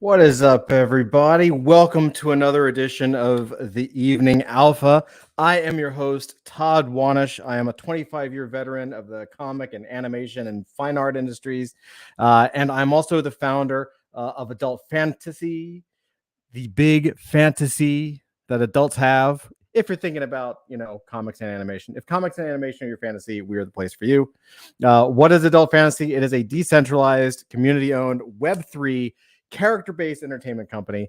What is up, everybody? Welcome to another edition of the Evening Alpha. I am your host, Todd Wanish. I am a 25-year veteran of the comic and animation and fine art industries. And I'm also the founder of Adult Fantasy, the big fantasy that adults have. If you're thinking about, comics and animation, if comics and animation are your fantasy, we are the place for you. What is Adult Fantasy? It is a decentralized, community-owned Web3 character-based entertainment company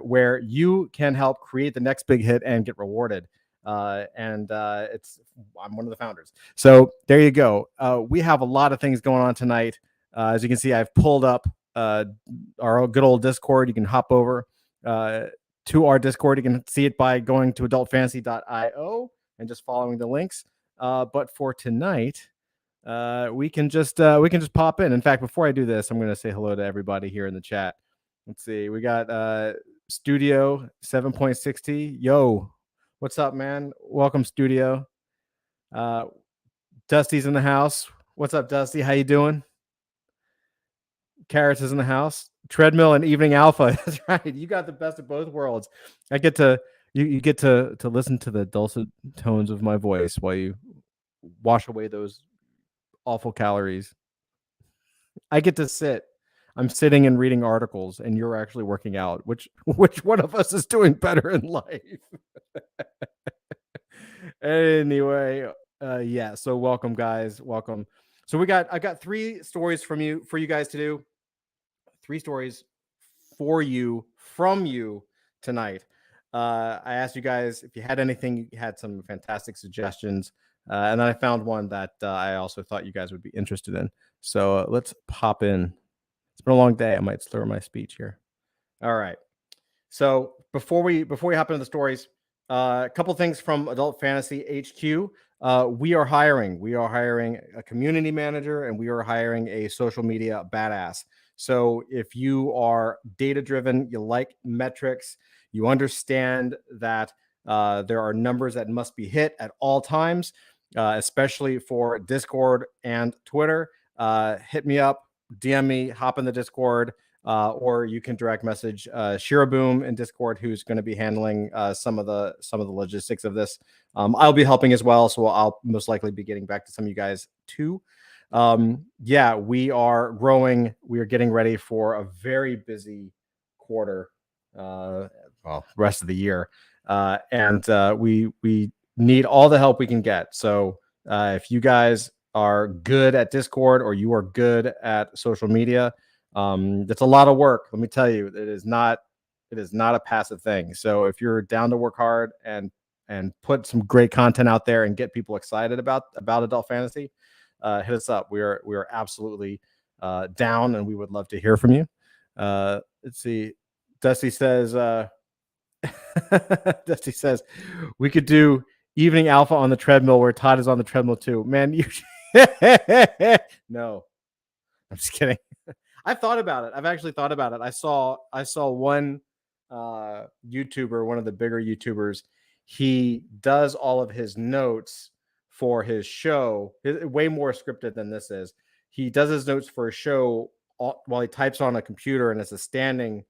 where you can help create the next big hit and get rewarded. I'm one of the founders. So there you go. We have a lot of things going on tonight. As you can see, I've pulled up our good old Discord. You can hop over to our Discord. You can see it by going to adultfantasy.io and just following the links. But for tonight, we can just pop in. In fact, before I do this, I'm going to say hello to everybody here in the chat. Let's see. We got Studio 7.60. Yo, what's up, man? Welcome, Studio. Dusty's in the house. What's up, Dusty? How you doing? Carrots is in the house. Treadmill and Evening Alpha. That's right. You got the best of both worlds. I get to you get to listen to the dulcet tones of my voice while you wash away those awful calories. I get to sit. I'm sitting and reading articles, and you're actually working out. Which one of us is doing better in life? Anyway, yeah. So welcome, guys. Welcome. So I got 3 stories for you guys to do. 3 stories for you from you tonight. I asked you guys if you had anything. You had some fantastic suggestions, and then I found one that I also thought you guys would be interested in. So let's pop in. It's been a long day. I might slur my speech here. All right. So before we hop into the stories, a couple things from Adult Fantasy HQ. We are hiring. We are hiring a community manager, and we are hiring a social media badass. So if you are data driven, you like metrics, you understand that there are numbers that must be hit at all times, especially for Discord and Twitter, hit me up, DM me, hop in the Discord, or you can direct message Shiraboom in Discord, who's going to be handling some of the logistics of this. I'll be helping as well, so I'll most likely be getting back to some of you guys too. Yeah, we are growing. We are getting ready for a very busy quarter, rest of the year, and we need all the help we can get. So if you guys are good at Discord or you are good at social media, that's a lot of work. Let me tell you, it is not a passive thing. So if you're down to work hard and put some great content out there and get people excited about Adult Fantasy, hit us up. We are absolutely down, and we would love to hear from you. Let's see. Dusty says Dusty says we could do Evening Alpha on the treadmill where Todd is on the treadmill too. Man, you no. I'm just kidding. I've thought about it. I've actually thought about it. I saw one YouTuber, one of the bigger YouTubers. He does all of his notes for his show. Way more scripted than this is. He does his notes for a show while he types on a computer, and it's a standing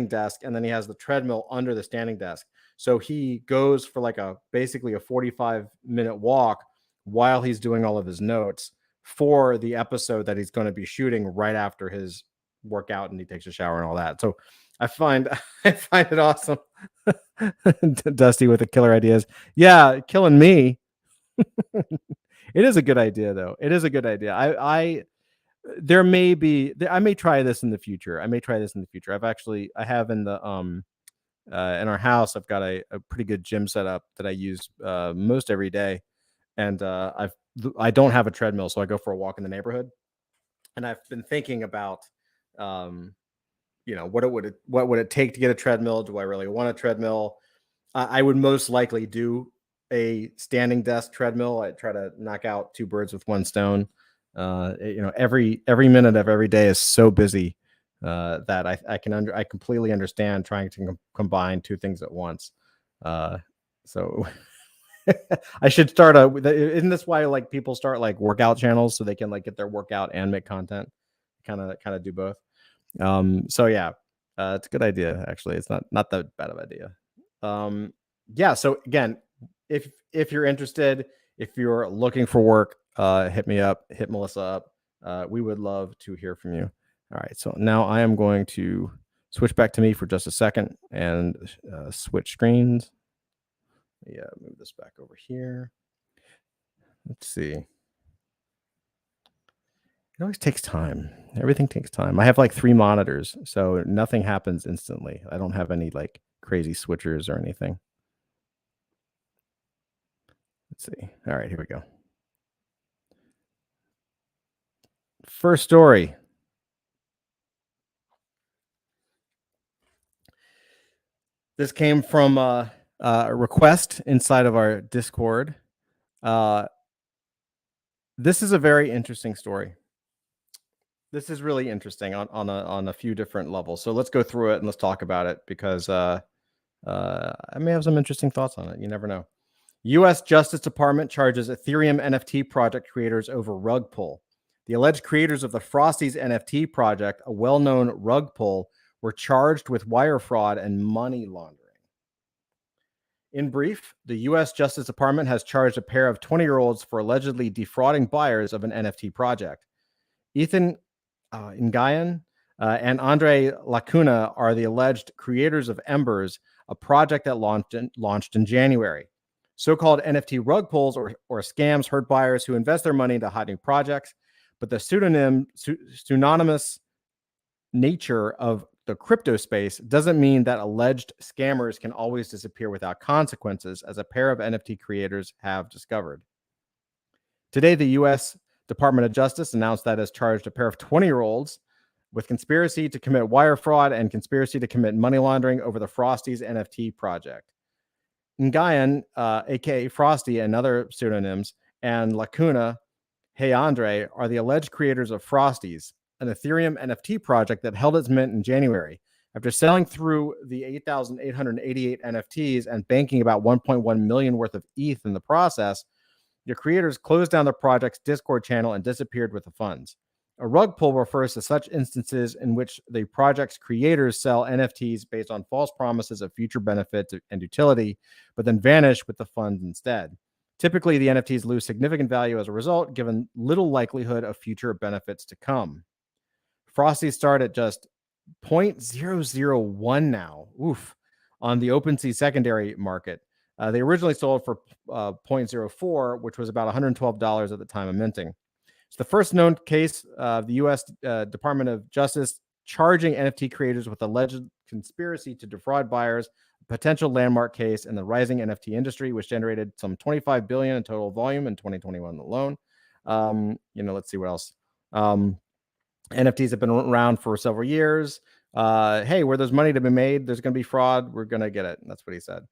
desk, and then he has the treadmill under the standing desk. So he goes for basically a 45-minute walk while he's doing all of his notes for the episode that he's going to be shooting right after his workout, and he takes a shower and all that. So I find it awesome. Dusty with the killer ideas. Yeah, killing me. It is a good idea, though. It is a good idea. I may try this in the future. I have in the in our house, I've got a pretty good gym setup that I use most every day. And I don't have a treadmill, so I go for a walk in the neighborhood. And I've been thinking about, what would it take to get a treadmill? Do I really want a treadmill? I would most likely do a standing desk treadmill. I try to knock out 2 birds with 1 stone. Every minute of every day is so busy that I completely understand trying to combine 2 things at once. So. I should start isn't this why people start workout channels so they can get their workout and make content, kind of do both. So yeah, it's a good idea. Actually, it's not that bad of an idea. Yeah. So again, if you're interested, if you're looking for work, hit me up, hit Melissa up. We would love to hear from you. All right. So now I am going to switch back to me for just a second and switch screens. Yeah, move this back over here. Let's see. It always takes time. Everything takes time. I have like 3 monitors, so nothing happens instantly. I don't have any like crazy switchers or anything. Let's see. All right, here we go. First story. This came from a request inside of our Discord. This is a very interesting story. This is really interesting on a few different levels. So let's go through it and let's talk about it because I may have some interesting thoughts on it. You never know. U.S. Justice Department charges Ethereum NFT project creators over rug pull. The alleged creators of the Frosties NFT project, a well-known rug pull, were charged with wire fraud and money laundering. In brief, the U.S. Justice Department has charged a pair of 20-year-olds for allegedly defrauding buyers of an NFT project. Ethan Ngayan and Andre Lacuna are the alleged creators of Embers, a project that launched in January. So-called NFT rug pulls or scams hurt buyers who invest their money into hot new projects, but the pseudonymous nature of the crypto space doesn't mean that alleged scammers can always disappear without consequences, as a pair of NFT creators have discovered. Today, the U.S. Department of Justice announced that it has charged a pair of 20-year-olds with conspiracy to commit wire fraud and conspiracy to commit money laundering over the Frosties NFT project. Ngayan, aka Frosty, and other pseudonyms, and Lacuna, Hey Andre, are the alleged creators of Frosties, an Ethereum NFT project that held its mint in January. After selling through the 8,888 NFTs and banking about 1.1 million worth of ETH in the process, the creators closed down the project's Discord channel and disappeared with the funds. A rug pull refers to such instances in which the project's creators sell NFTs based on false promises of future benefits and utility, but then vanish with the funds instead. Typically, the NFTs lose significant value as a result, given little likelihood of future benefits to come. Frosty start at just 0.001 now, on the OpenSea secondary market. They originally sold for 0.04, which was about $112 at the time of minting. It's the first known case of the U.S. Department of Justice charging NFT creators with alleged conspiracy to defraud buyers, a potential landmark case in the rising NFT industry, which generated some $25 billion in total volume in 2021 alone. Let's see what else. NFTs have been around for several years. Hey, where there's money to be made, there's going to be fraud. We're going to get it. And that's what he said.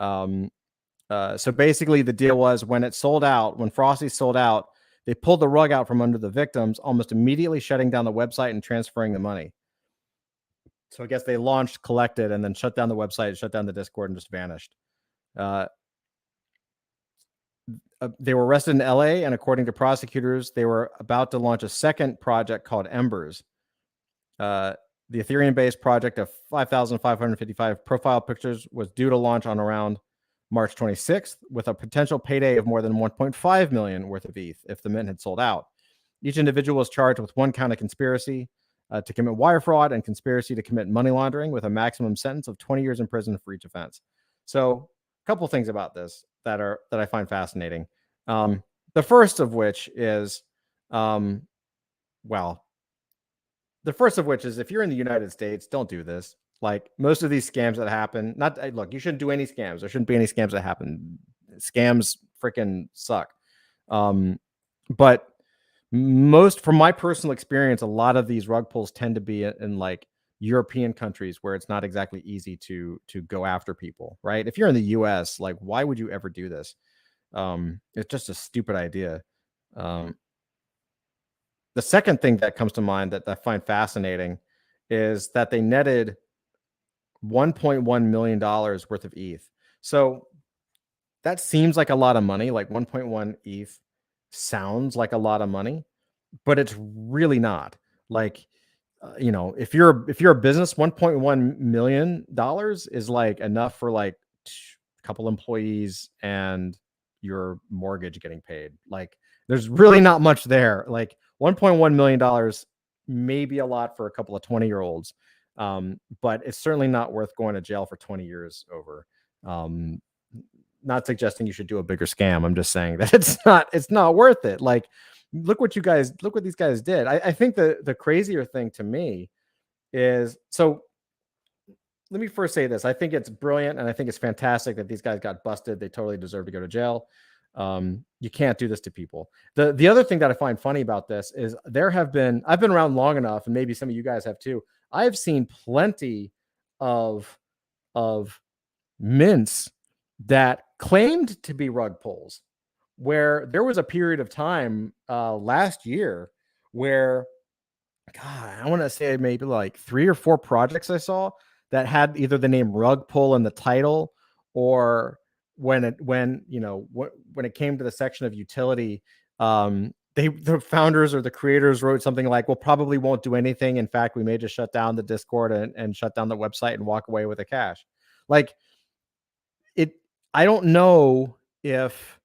So basically, the deal was when it sold out, when Frosty sold out, they pulled the rug out from under the victims, almost immediately shutting down the website and transferring the money. So I guess they launched, collected, and then shut down the website, shut down the Discord, and just vanished. They were arrested in LA, and according to prosecutors, they were about to launch a second project called Embers. The Ethereum-based project of 5,555 profile pictures was due to launch on around March 26th, with a potential payday of more than 1.5 million worth of ETH if the mint had sold out. Each individual was charged with one count of conspiracy to commit wire fraud and conspiracy to commit money laundering, with a maximum sentence of 20 years in prison for each offense. So, a couple things about this that I find fascinating. The first of which is, the first of which is, if you're in the United States, don't do this. Like, most of these scams that happen, look, you shouldn't do any scams. There shouldn't be any scams that happen. Scams freaking suck. But from my personal experience, a lot of these rug pulls tend to be in like European countries where it's not exactly easy to go after people, right? If you're in the US, like, why would you ever do this? It's just a stupid idea. The second thing that comes to mind that I find fascinating is that they netted $1.1 million worth of ETH. So that seems like a lot of money. Like 1.1 ETH sounds like a lot of money, but it's really not. Like, if you're a business, $1.1 million is like enough for like a couple employees and your mortgage getting paid. Like, there's really not much there. Like, $1.1 million may be a lot for a couple of 20-year-olds, but it's certainly not worth going to jail for 20 years over. Not suggesting you should do a bigger scam. I'm just saying that it's not worth it. Like, look what these guys did. I think the crazier thing to me is, so let me first say this. I think it's brilliant and I think it's fantastic that these guys got busted. They totally deserve to go to jail. You can't do this to people. The other thing that I find funny about this is I've been around long enough, and maybe some of you guys have too. I've seen plenty of mints that claimed to be rug pulls, where there was a period of time last year where, God, I want to say maybe like 3 or 4 projects I saw that had either the name rug pull in the title, or when it came to the section of utility, the founders or the creators wrote something like, "Well, probably won't do anything. In fact, we may just shut down the Discord and shut down the website and walk away with the cash." Like, I don't know if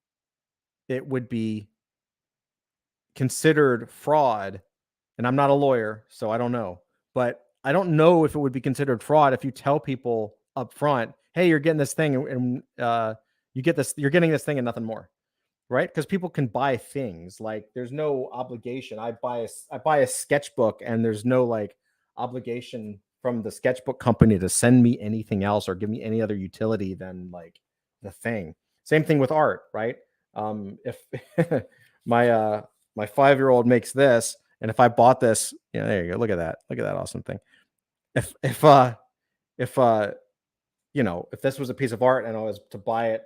it would be considered fraud, and I'm not a lawyer, so I don't know, but I don't know if it would be considered fraud if you tell people up front, "Hey, you're getting this thing, and you're getting this thing and nothing more," right? Because people can buy things. Like, there's no obligation. I buy a sketchbook, and there's no like obligation from the sketchbook company to send me anything else or give me any other utility than like the thing. Same thing with art, right? If my 5-year-old makes this, and if I bought this, there you go. Look at that awesome thing. If this was a piece of art and I was to buy it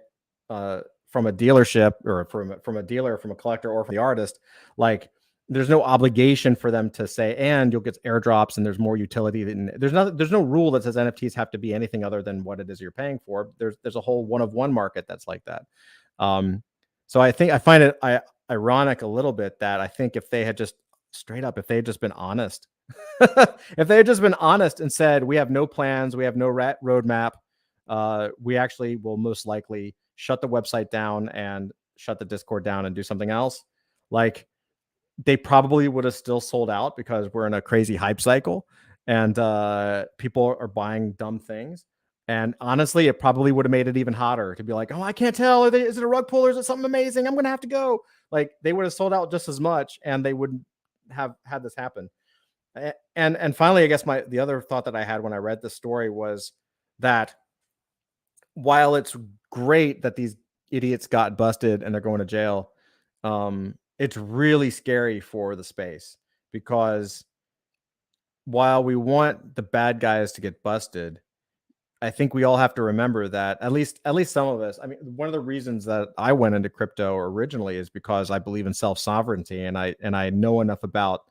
from a dealership, or from a dealer, from a collector, or from the artist, like, there's no obligation for them to say, and you'll get airdrops and there's more utility. There's no rule that says NFTs have to be anything other than what it is you're paying for. There's a whole one-of-one market that's like that. So I find it ironic a little bit that I think if they had just been honest, if they had just been honest and said, "We have no plans, we have no roadmap, we actually will most likely shut the website down and shut the Discord down and do something else," like, they probably would have still sold out, because we're in a crazy hype cycle and people are buying dumb things. And honestly, it probably would have made it even hotter to be like, "Oh, I can't tell. Is it a rug pull, or is it something amazing? I'm going to have to go." Like, they would have sold out just as much, and they wouldn't have had this happen. And finally, I guess the other thought that I had when I read this story was that while it's great that these idiots got busted and they're going to jail, it's really scary for the space, because while we want the bad guys to get busted, I think we all have to remember that at least some of us. I mean, one of the reasons that I went into crypto originally is because I believe in self-sovereignty, and I know enough about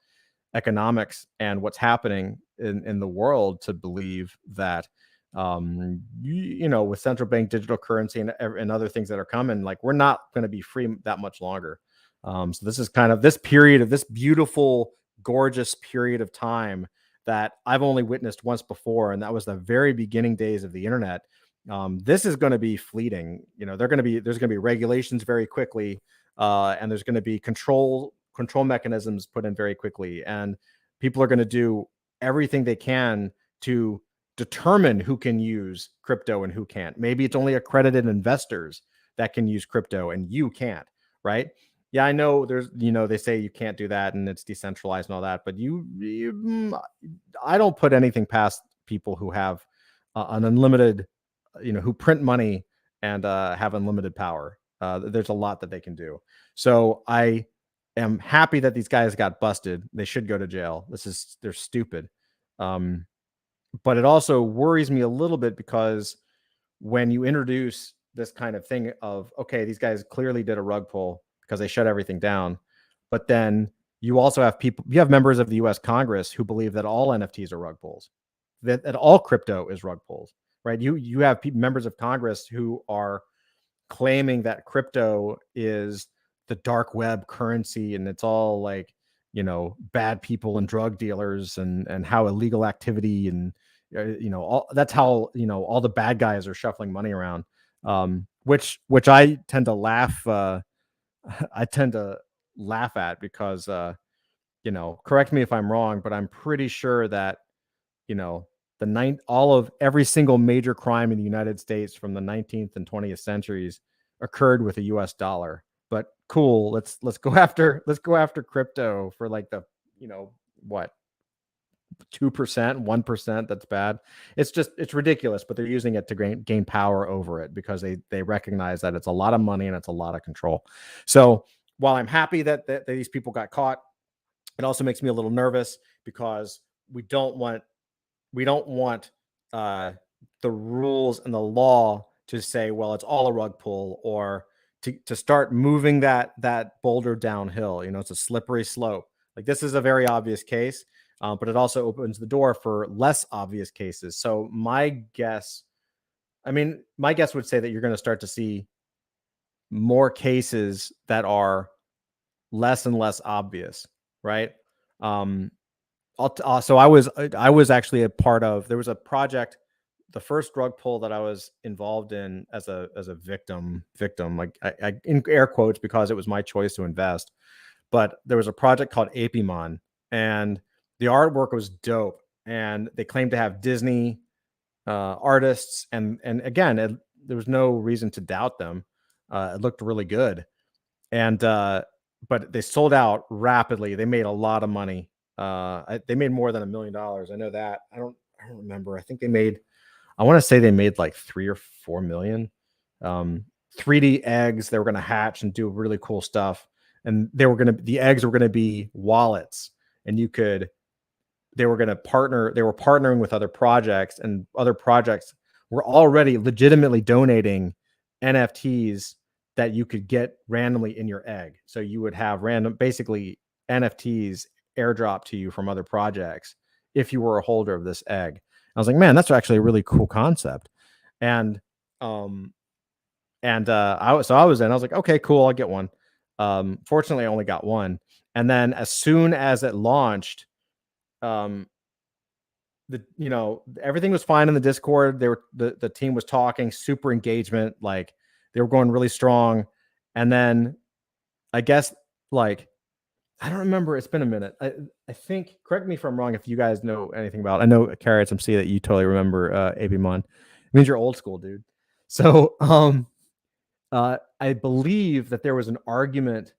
economics and what's happening in the world to believe that with central bank digital currency and other things that are coming, like, we're not going to be free that much longer. So this is kind of this period of this beautiful, gorgeous period of time that I've only witnessed once before, and that was the very beginning days of the internet. This is going to be fleeting. There's going to be regulations very quickly, and there's going to be control mechanisms put in very quickly, and people are going to do everything they can to determine who can use crypto and who can't. Maybe it's only accredited investors that can use crypto and you can't, right? Yeah, I know they say you can't do that and it's decentralized and all that, but I don't put anything past people who have an unlimited, who print money and have unlimited power. There's a lot that they can do. So I am happy that these guys got busted. They should go to jail. They're stupid. But it also worries me a little bit, because when you introduce this kind of thing of, okay, these guys clearly did a rug pull because they shut everything down, but then you also have members of the US Congress who believe that all NFTs are rug pulls, that all crypto is rug pulls, right? You have members of Congress who are claiming that crypto is the dark web currency, and it's all like bad people and drug dealers and how illegal activity and that's how all the bad guys are shuffling money around, which I tend to laugh I tend to laugh at because correct me if I'm wrong, but I'm pretty sure that all of every single major crime in the United States from the 19th and 20th centuries occurred with a US dollar. But cool, let's go after crypto for like the what 2%, 1%. That's bad. It's ridiculous, but they're using it to gain power over it because they recognize that it's a lot of money and it's a lot of control. So while I'm happy that these people got caught, it also makes me a little nervous because we don't want uh, the rules and the law to say, well, it's all a rug pull, or to start moving that boulder downhill. It's a slippery slope. Like, this is a very obvious case, but it also opens the door for less obvious cases. So my guess would say that you're going to start to see more cases that are less and less obvious, right? So I was actually a part of. There was a project, the first drug pull that I was involved in as a victim, like I in air quotes, because it was my choice to invest. But there was a project called Apimon, and the artwork was dope, and they claimed to have Disney artists, and again, there was no reason to doubt them. It looked really good, and but they sold out rapidly. They made a lot of money. They made more than $1 million. I know that. I don't remember. I think I want to say they made like 3 or 4 million. 3D eggs. They were going to hatch and do really cool stuff. And the eggs were going to be wallets, and they were partnering with other projects, and other projects were already legitimately donating NFTs that you could get randomly in your egg. So you would have basically NFTs airdrop to you from other projects if you were a holder of this egg. I was like, man, that's actually a really cool concept. And I was like, okay, cool, I'll get one. Fortunately, I only got one. And then as soon as it launched, everything was fine in the Discord. The team was talking, super engagement, like they were going really strong. And then I guess, like, I don't remember. It's been a minute. I think, correct me if I'm wrong, if you guys know anything about it. I know, Carrots MC, that you totally remember Abimon. It means you're old school, dude. So I believe that there was an argument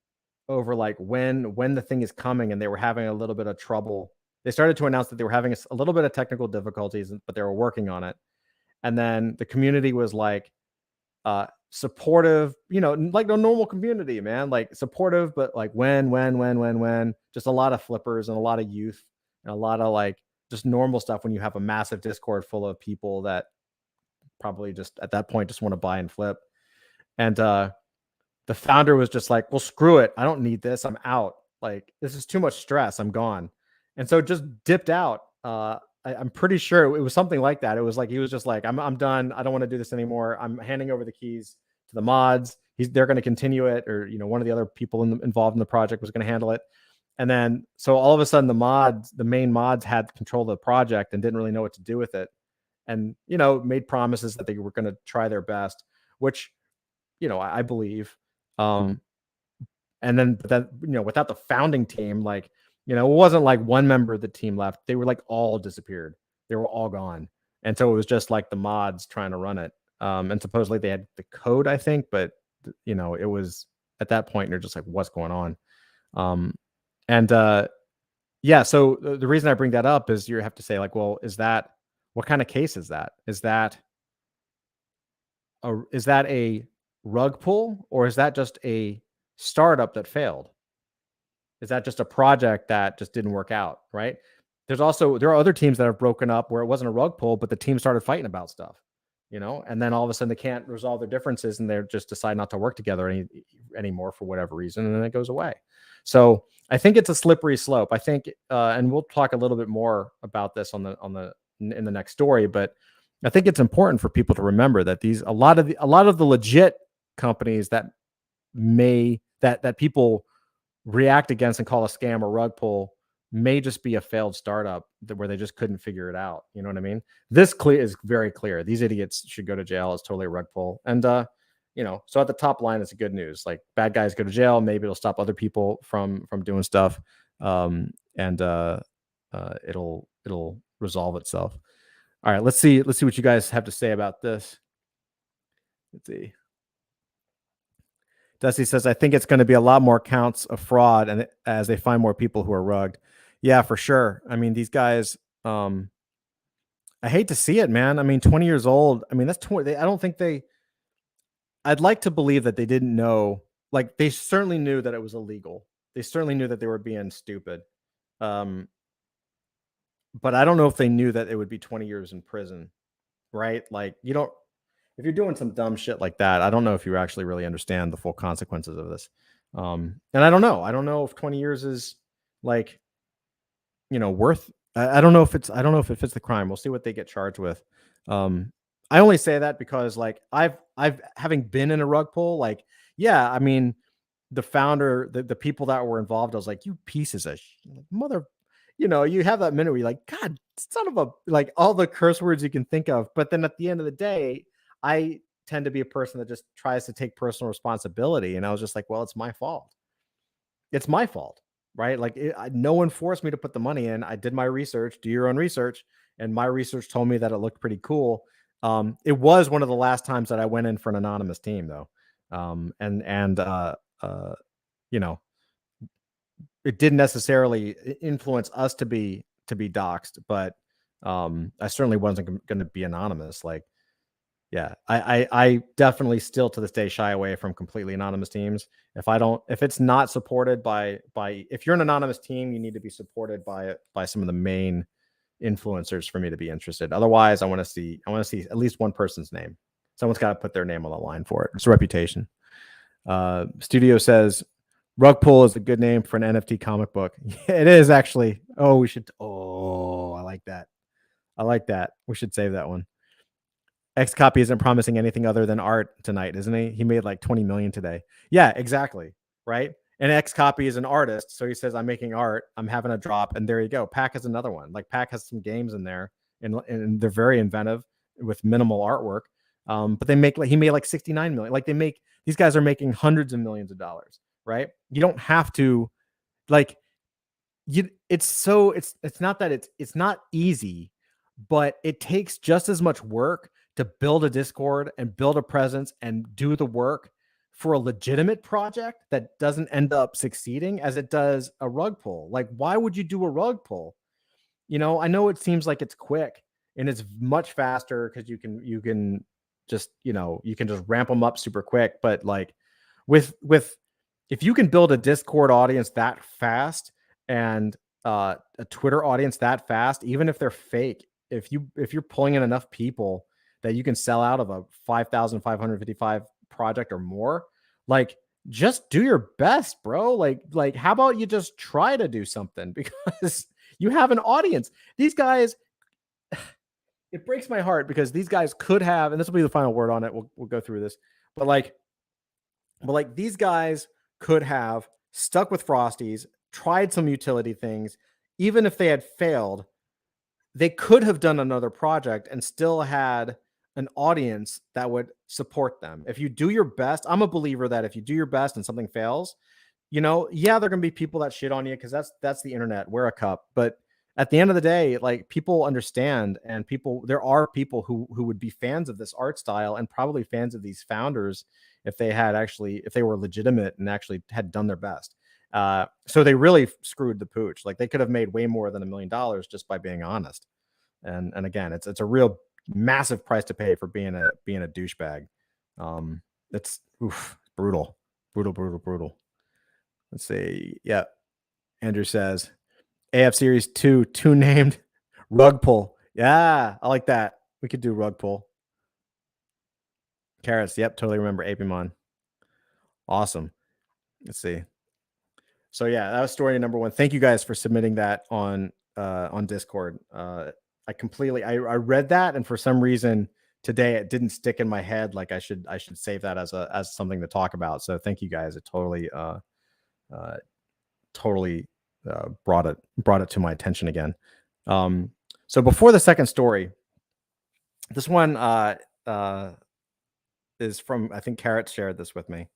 over like when the thing is coming, and they were having a little bit of trouble. They started to announce that they were having a little bit of technical difficulties, but they were working on it. And then the community was like supportive, like a normal community, man, like supportive, but like when, just a lot of flippers and a lot of youth and a lot of like just normal stuff when you have a massive Discord full of people that probably just at that point just want to buy and flip. And the founder was just like, well, screw it. I don't need this. I'm out. Like, this is too much stress. I'm gone. And so just dipped out. I'm pretty sure it was something like that. It was like, he was just like, I'm done. I don't want to do this anymore. I'm handing over the keys to the mods. They're going to continue it. Or, one of the other people involved in the project was going to handle it. And then, so all of a sudden the main mods had control of the project and didn't really know what to do with it. And, made promises that they were going to try their best, which, I believe. And then, without the founding team, like, it wasn't like one member of the team left. They were like all disappeared. They were all gone. And so it was just like the mods trying to run it. And supposedly they had the code, I think, but it was at that point, you're just like, what's going on? Yeah. So the reason I bring that up is you have to say like, well, what kind of case is that? Is that a rug pull, or is that just a startup that failed? Is that just a project that just didn't work out, right? There are other teams that have broken up where it wasn't a rug pull, but the team started fighting about stuff, and then all of a sudden they can't resolve their differences, and they just decide not to work together anymore for whatever reason, and then it goes away. So I think it's a slippery slope. I think, and we'll talk a little bit more about this in the next story, but I think it's important for people to remember that a lot of the legit companies that people react against and call a scam or rug pull may just be a failed startup where they just couldn't figure it out. You know what I mean? This is very clear. These idiots should go to jail. It's totally a rug pull. And, so at the top line, it's a good news. Like, bad guys go to jail. Maybe it'll stop other people from doing stuff. It'll resolve itself. All right, let's see what you guys have to say about this. Let's see. Dusty says, I think it's going to be a lot more counts of fraud, and as they find more people who are rugged. Yeah, for sure. I mean, these guys, I hate to see it, man. I mean, 20 years old. I mean, that's 20. I don't think I'd like to believe that they didn't know. Like, they certainly knew that it was illegal. They certainly knew that they were being stupid. But I don't know if they knew that it would be 20 years in prison, right? Like, if you're doing some dumb shit like that, I don't know if you actually really understand the full consequences of this. And I don't know if 20 years is like, worth. I don't know if it fits the crime. We'll see what they get charged with. I only say that because, like, I've having been in a rug pull, like, yeah, I mean, the founder, the people that were involved, I was like, you pieces of mother, you have that minute where you're like, God, son of a, like, all the curse words you can think of. But then at the end of the day, I tend to be a person that just tries to take personal responsibility. And I was just like, well, it's my fault. It's my fault, right? Like, no one forced me to put the money in. I did my research, do your own research. And my research told me that it looked pretty cool. It was one of the last times that I went in for an anonymous team, though. It didn't necessarily influence us to be doxxed, but I certainly wasn't going to be anonymous. Like, yeah, I definitely still to this day shy away from completely anonymous teams. If it's not supported by, if you're an anonymous team, you need to be supported by some of the main influencers for me to be interested. Otherwise, I want to see at least one person's name. Someone's got to put their name on the line for it. It's a reputation. Studio says rug pull is a good name for an NFT comic book. It is actually. Oh, we should. Oh, I like that. We should save that one. X Copy isn't promising anything other than art tonight, isn't he? He made like 20 million today. Yeah, exactly. Right. And X Copy is an artist. So he says, I'm making art. I'm having a drop. And there you go. Pack has another one. Like, Pack has some games in there, and they're very inventive with minimal artwork. But he made like 69 million. Like, these guys are making hundreds of millions of dollars. Right. You don't have to, like, it's not that it's not easy, but it takes just as much work to build a Discord and build a presence and do the work for a legitimate project that doesn't end up succeeding as it does a rug pull. Like, why would you do a rug pull? I know it seems like it's quick and it's much faster because you can just ramp them up super quick. But like, with if you can build a Discord audience that fast and a Twitter audience that fast, even if they're fake, if you're pulling in enough people that you can sell out of a 5,555 project or more, like, just do your best, bro. Like, how about you just try to do something because you have an audience. These guys, it breaks my heart because these guys could have, and this will be the final word on it. We'll go through this, but these guys could have stuck with Frosties, tried some utility things. Even if they had failed, they could have done another project and still had an audience that would support them. If you do your best, I'm a believer that if you do your best and something fails, yeah, there are going to be people that shit on you because that's the internet. Wear a cup. But at the end of the day, like, people understand, and there are people who would be fans of this art style and probably fans of these founders if they were legitimate and actually had done their best. So they really screwed the pooch. Like, they could have made way more than $1 million just by being honest. And again, it's a real massive price to pay for being a douchebag. It's brutal. Let's see. Yeah. Andrew says AF Series 2 named rug pull. Yeah, I like that. We could do rug pull. Carrots. Yep, totally remember Apimon. Awesome. Let's see. So yeah, that was story number 1. Thank you guys for submitting that on Discord. I read that, and for some reason today it didn't stick in my head. Like, I should save that as something to talk about. So thank you guys. It totally totally brought it to my attention again. So before the second story, this one is from, I think Carrot shared this with me.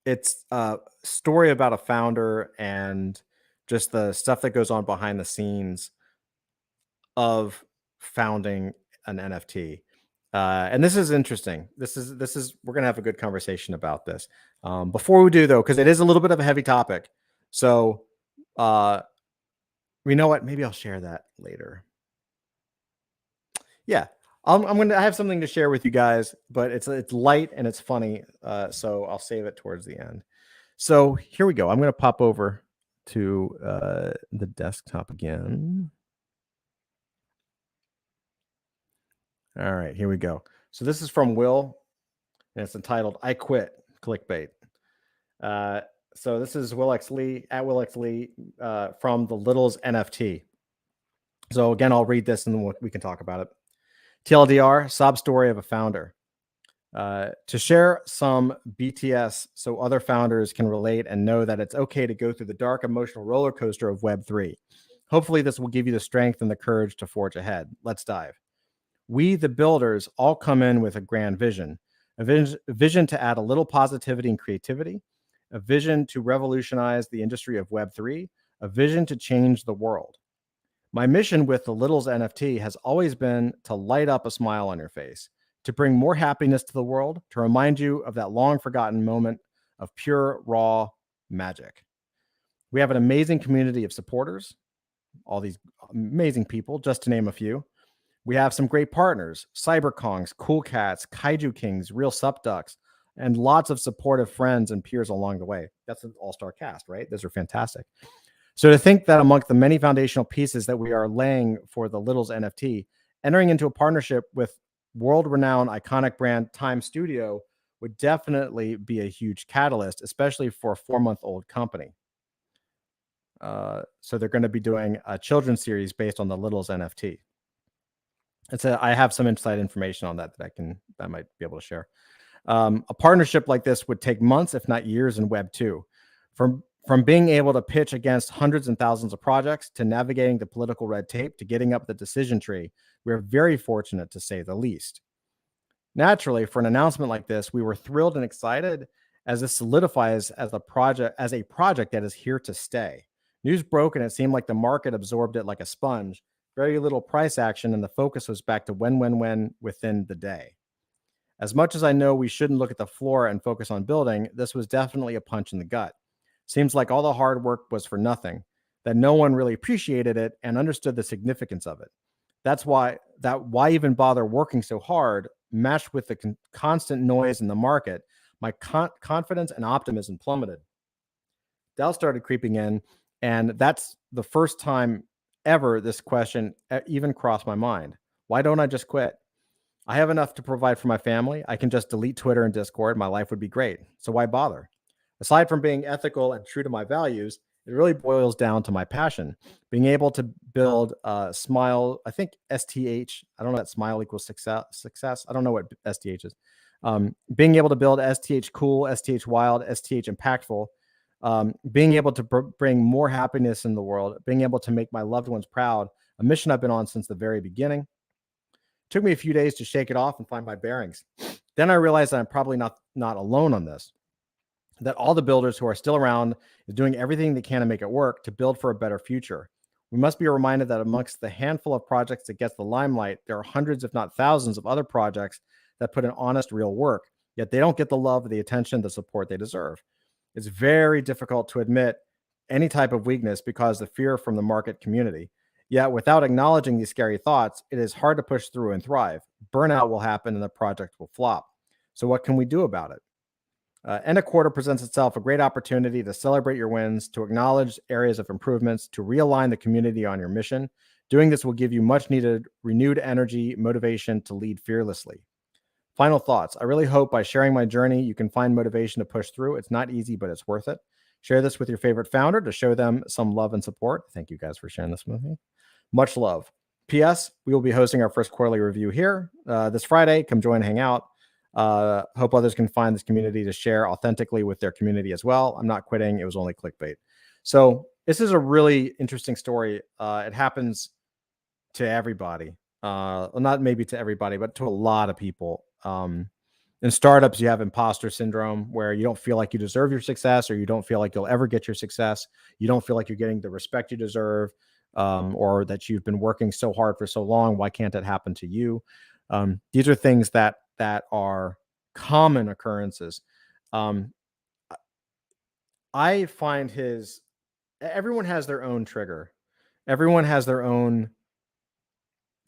It's a story about a founder and just the stuff that goes on behind the scenes of founding an NFT. And this is interesting. This is we're gonna have a good conversation about this. Before we do though, because it is a little bit of a heavy topic. So you know what? Maybe I'll share that later. Yeah, I have something to share with you guys, but it's light and it's funny. So I'll save it towards the end. So here we go. I'm gonna pop over to the desktop again. All right, here we go. So this is from Will, and it's entitled "I Quit." Clickbait. So this is Will X Lee at Will X Lee from the Littles NFT. So again, I'll read this and then we can talk about it. TLDR: sob story of a founder. To share some BTS so other founders can relate and know that it's okay to go through the dark emotional roller coaster of Web3. Hopefully, this will give you the strength and the courage to forge ahead. Let's dive. We, the builders, all come in with a grand vision, a vision to add a little positivity and creativity, a vision to revolutionize the industry of Web3, a vision to change the world. My mission with the Littles NFT has always been to light up a smile on your face, to bring more happiness to the world, to remind you of that long forgotten moment of pure, raw magic. We have an amazing community of supporters, all these amazing people, just to name a few. We have some great partners: CyberKongs, Cool Cats, Kaiju Kings, Real Sup Ducks, and lots of supportive friends and peers along the way. That's an all-star cast, right? Those are fantastic. So to think that amongst the many foundational pieces that we are laying for the Littles NFT, entering into a partnership with world-renowned iconic brand Time Studio would definitely be a huge catalyst, especially for a 4-month-old company. So they're going to be doing a children's series based on the Littles NFT. I have some inside information on that I might be able to share. A partnership like this would take months, if not years, in Web 2. From being able to pitch against hundreds and thousands of projects to navigating the political red tape to getting up the decision tree, we're very fortunate, to say the least. Naturally, for an announcement like this, we were thrilled and excited as this solidifies as a project that is here to stay. News broke and it seemed like the market absorbed it like a sponge. Very little price action, and the focus was back to when within the day. As much as I know we shouldn't look at the floor and focus on building, this was definitely a punch in the gut. Seems like all the hard work was for nothing, that no one really appreciated it and understood the significance of it. That's why even bother working so hard, matched with the constant noise in the market, my confidence and optimism plummeted. Doubt started creeping in, and that's the first time ever this question even crossed my mind. Why don't I just quit? I have enough to provide for my family. I can just delete Twitter and Discord. My life would be great. So why bother? Aside from being ethical and true to my values, it really boils down to my passion. Being able to build Smile, I think STH, I don't know that Smile equals success. I don't know what STH is. Being able to build STH cool, STH wild, STH impactful, being able to bring more happiness in the world, being able to make my loved ones proud, a mission I've been on since the very beginning. It took me a few days to shake it off and find my bearings. Then I realized that I'm probably not alone on this, that all the builders who are still around is doing everything they can to make it work, to build for a better future. We must be reminded that amongst the handful of projects that gets the limelight, there are hundreds, if not thousands, of other projects that put in honest, real work, yet they don't get the love, the attention, the support they deserve. It's very difficult to admit any type of weakness because of the fear from the market community. Yet without acknowledging these scary thoughts, it is hard to push through and thrive. Burnout will happen and the project will flop. So what can we do about it? End of quarter presents itself a great opportunity to celebrate your wins, to acknowledge areas of improvements, to realign the community on your mission. Doing this will give you much needed renewed energy, motivation to lead fearlessly. Final thoughts. I really hope by sharing my journey, you can find motivation to push through. It's not easy, but it's worth it. Share this with your favorite founder to show them some love and support. Thank you guys for sharing this with me. Much love. P.S. We will be hosting our first quarterly review here this Friday. Come join and hang out. Hope others can find this community to share authentically with their community as well. I'm not quitting. It was only clickbait. So this is a really interesting story. It happens to everybody. Well, not maybe to everybody, but to a lot of people. In startups, you have imposter syndrome where you don't feel like you deserve your success, or you don't feel like you'll ever get your success. You don't feel like you're getting the respect you deserve, or that you've been working so hard for so long. Why can't it happen to you? These are things that are common occurrences. Um, I find everyone has their own trigger. Everyone has their own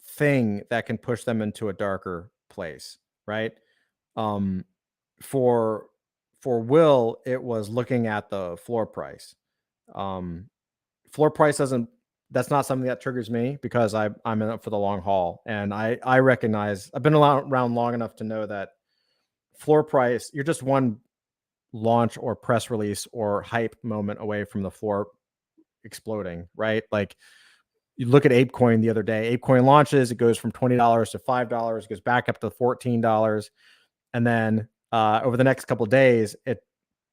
thing that can push them into a darker place, right? Um, for Will, it was looking at the floor price. Um, Floor price doesn't. That's not something that triggers me because I'm in it for the long haul, and I recognize I've been around long enough to know that floor price, you're just one launch or press release or hype moment away from the floor exploding, right? Like, you look at ApeCoin the other day. ApeCoin launches, it goes from $20 to $5, goes back up to $14, and then over the next couple of days, it,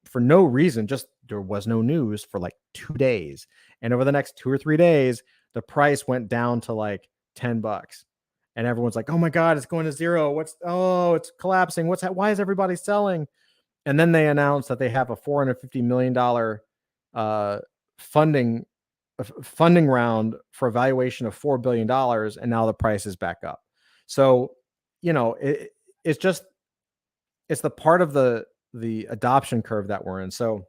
for no reason, just there was no news for like 2 days, and over the next 2 or 3 days, the price went down to like $10, and everyone's like, "Oh my god, it's going to zero. It's collapsing. Why is everybody selling?" And then they announced that they have a $450 million funding funding round for a valuation of $4 billion, and now the price is back up. So, it's just, it's the part of the adoption curve that we're in. So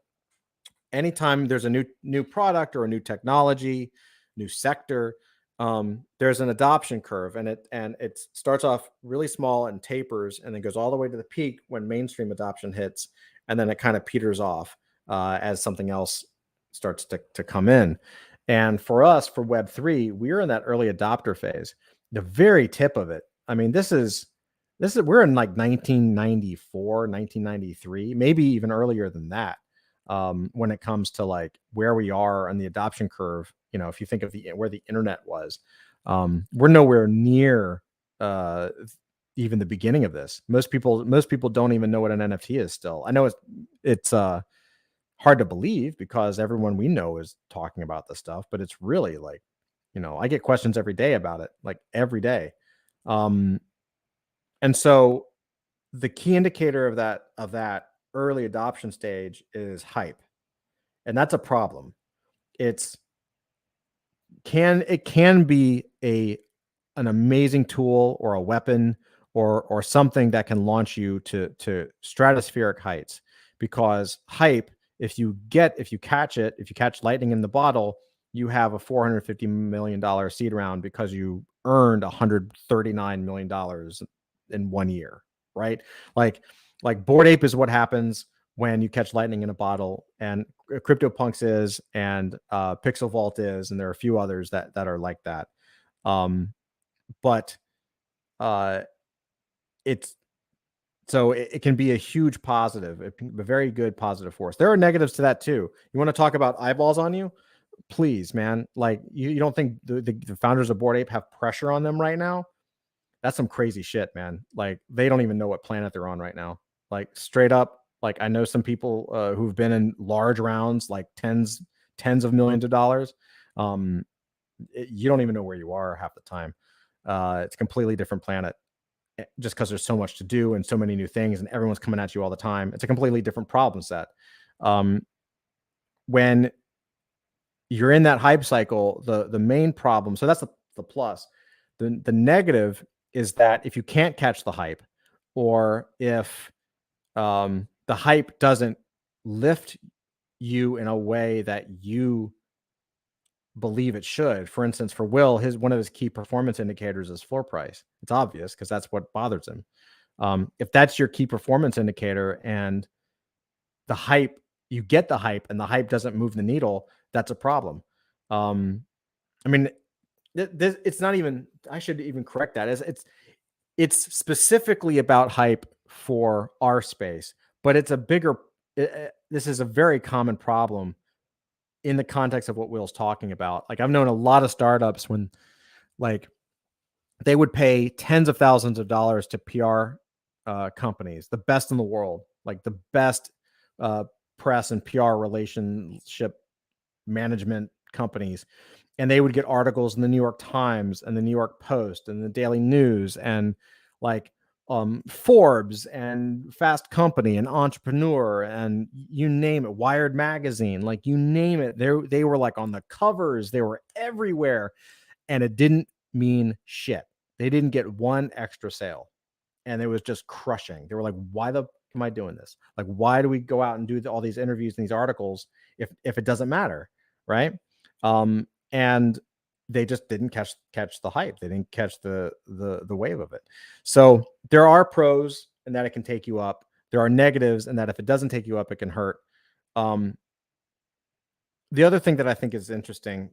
anytime there's a new product or a new technology, new sector, there's an adoption curve, and it starts off really small and tapers, and then goes all the way to the peak when mainstream adoption hits, and then it kind of peters off as something else starts to come in. And for us, for Web3, we're in that early adopter phase, the very tip of it. I mean, this is we're in like 1994, 1993, maybe even earlier than that. When it comes to like where we are on the adoption curve, if you think of where the internet was, we're nowhere near even the beginning of this. Most people don't even know what an NFT is still. I know it's hard to believe because everyone we know is talking about this stuff, but it's really like, I get questions every day about it, like every day. And so the key indicator of that early adoption stage is hype. And that's a problem. It can be an amazing tool or a weapon or something that can launch you to stratospheric heights, because hype, if you catch lightning in the bottle, you have a $450 million seed round because you earned $139 million in 1 year, right? Like Bored Ape is what happens when you catch lightning in a bottle, and CryptoPunks is, and Pixel Vault is, and there are a few others that are like that. But it's so it can be a huge positive, a very good positive force. There are negatives to that too. You want to talk about eyeballs on you? Please, man. Like, you don't think the founders of Bored Ape have pressure on them right now? That's some crazy shit, man. Like, they don't even know what planet they're on right now. Like, straight up. Like, I know some people who've been in large rounds, like tens of millions of dollars. You don't even know where you are half the time. It's a completely different planet, just because there's so much to do and so many new things, and everyone's coming at you all the time. It's a completely different problem set. When you're in that hype cycle, the main problem, so that's the plus. The negative is that if you can't catch the hype, or if the hype doesn't lift you in a way that you believe it should. For instance, for Will, one of his key performance indicators is floor price. It's obvious because that's what bothers him. If that's your key performance indicator, and the hype, you get the hype, and the hype doesn't move the needle, that's a problem. I mean, it's not even. I should even correct that. It's specifically about hype for our space, but it's a bigger. This is a very common problem in the context of what Will's talking about. Like, I've known a lot of startups when, like, they would pay tens of thousands of dollars to PR companies, the best in the world, like the best press and PR relationship management companies, and they would get articles in the New York Times and the New York Post and the Daily News and like Forbes and Fast Company and Entrepreneur and you name it, Wired Magazine, like you name it. They were like on the covers, they were everywhere, and it didn't mean shit. They didn't get one extra sale, and it was just crushing. They were like, "Why the am I doing this? Like, why do we go out and do all these interviews and these articles if it doesn't matter, right?" And they just didn't catch the hype. They didn't catch the wave of it. So there are pros in that it can take you up. There are negatives in that if it doesn't take you up, it can hurt. The other thing that I think is interesting,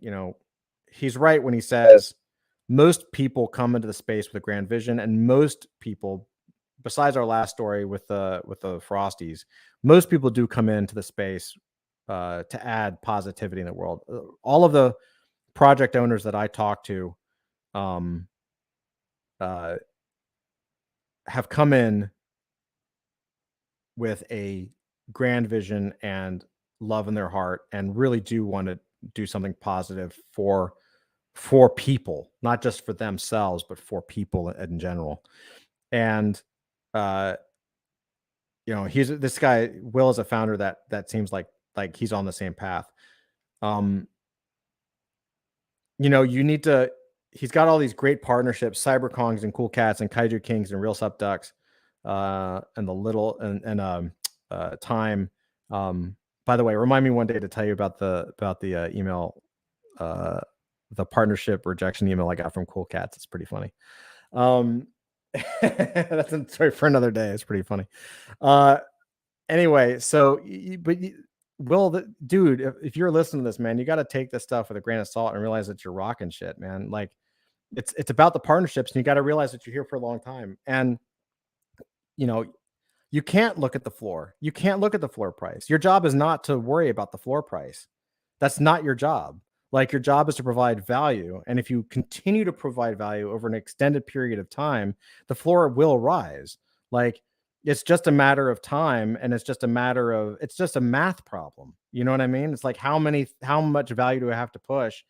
he's right when he says most people come into the space with a grand vision, and most people, besides our last story with the Frosties, most people do come into the space to add positivity in the world. All of the project owners that I talk to have come in with a grand vision and love in their heart, and really do want to do something positive for people, not just for themselves, but for people in general. And he's this guy. Will is a founder that seems like he's on the same path. You need to. He's got all these great partnerships: Cyber Kongs and Cool Cats and Kaiju Kings and Real Sup Ducks, and the little and Time. By the way, remind me one day to tell you about the email, the partnership rejection email I got from Cool Cats. It's pretty funny. That's a story for another day. It's pretty funny. Anyway, so Will, dude, if you're listening to this, man, you got to take this stuff with a grain of salt and realize that you're rocking shit, man. Like it's about the partnerships, and you got to realize that you're here for a long time. And you can't look at the floor. You can't look at the floor price. Your job is not to worry about the floor price. That's not your job. Like, your job is to provide value. And if you continue to provide value over an extended period of time, the floor will rise. Like, it's just a matter of time, and it's just a math problem. You know what I mean? It's like, how much value do I have to push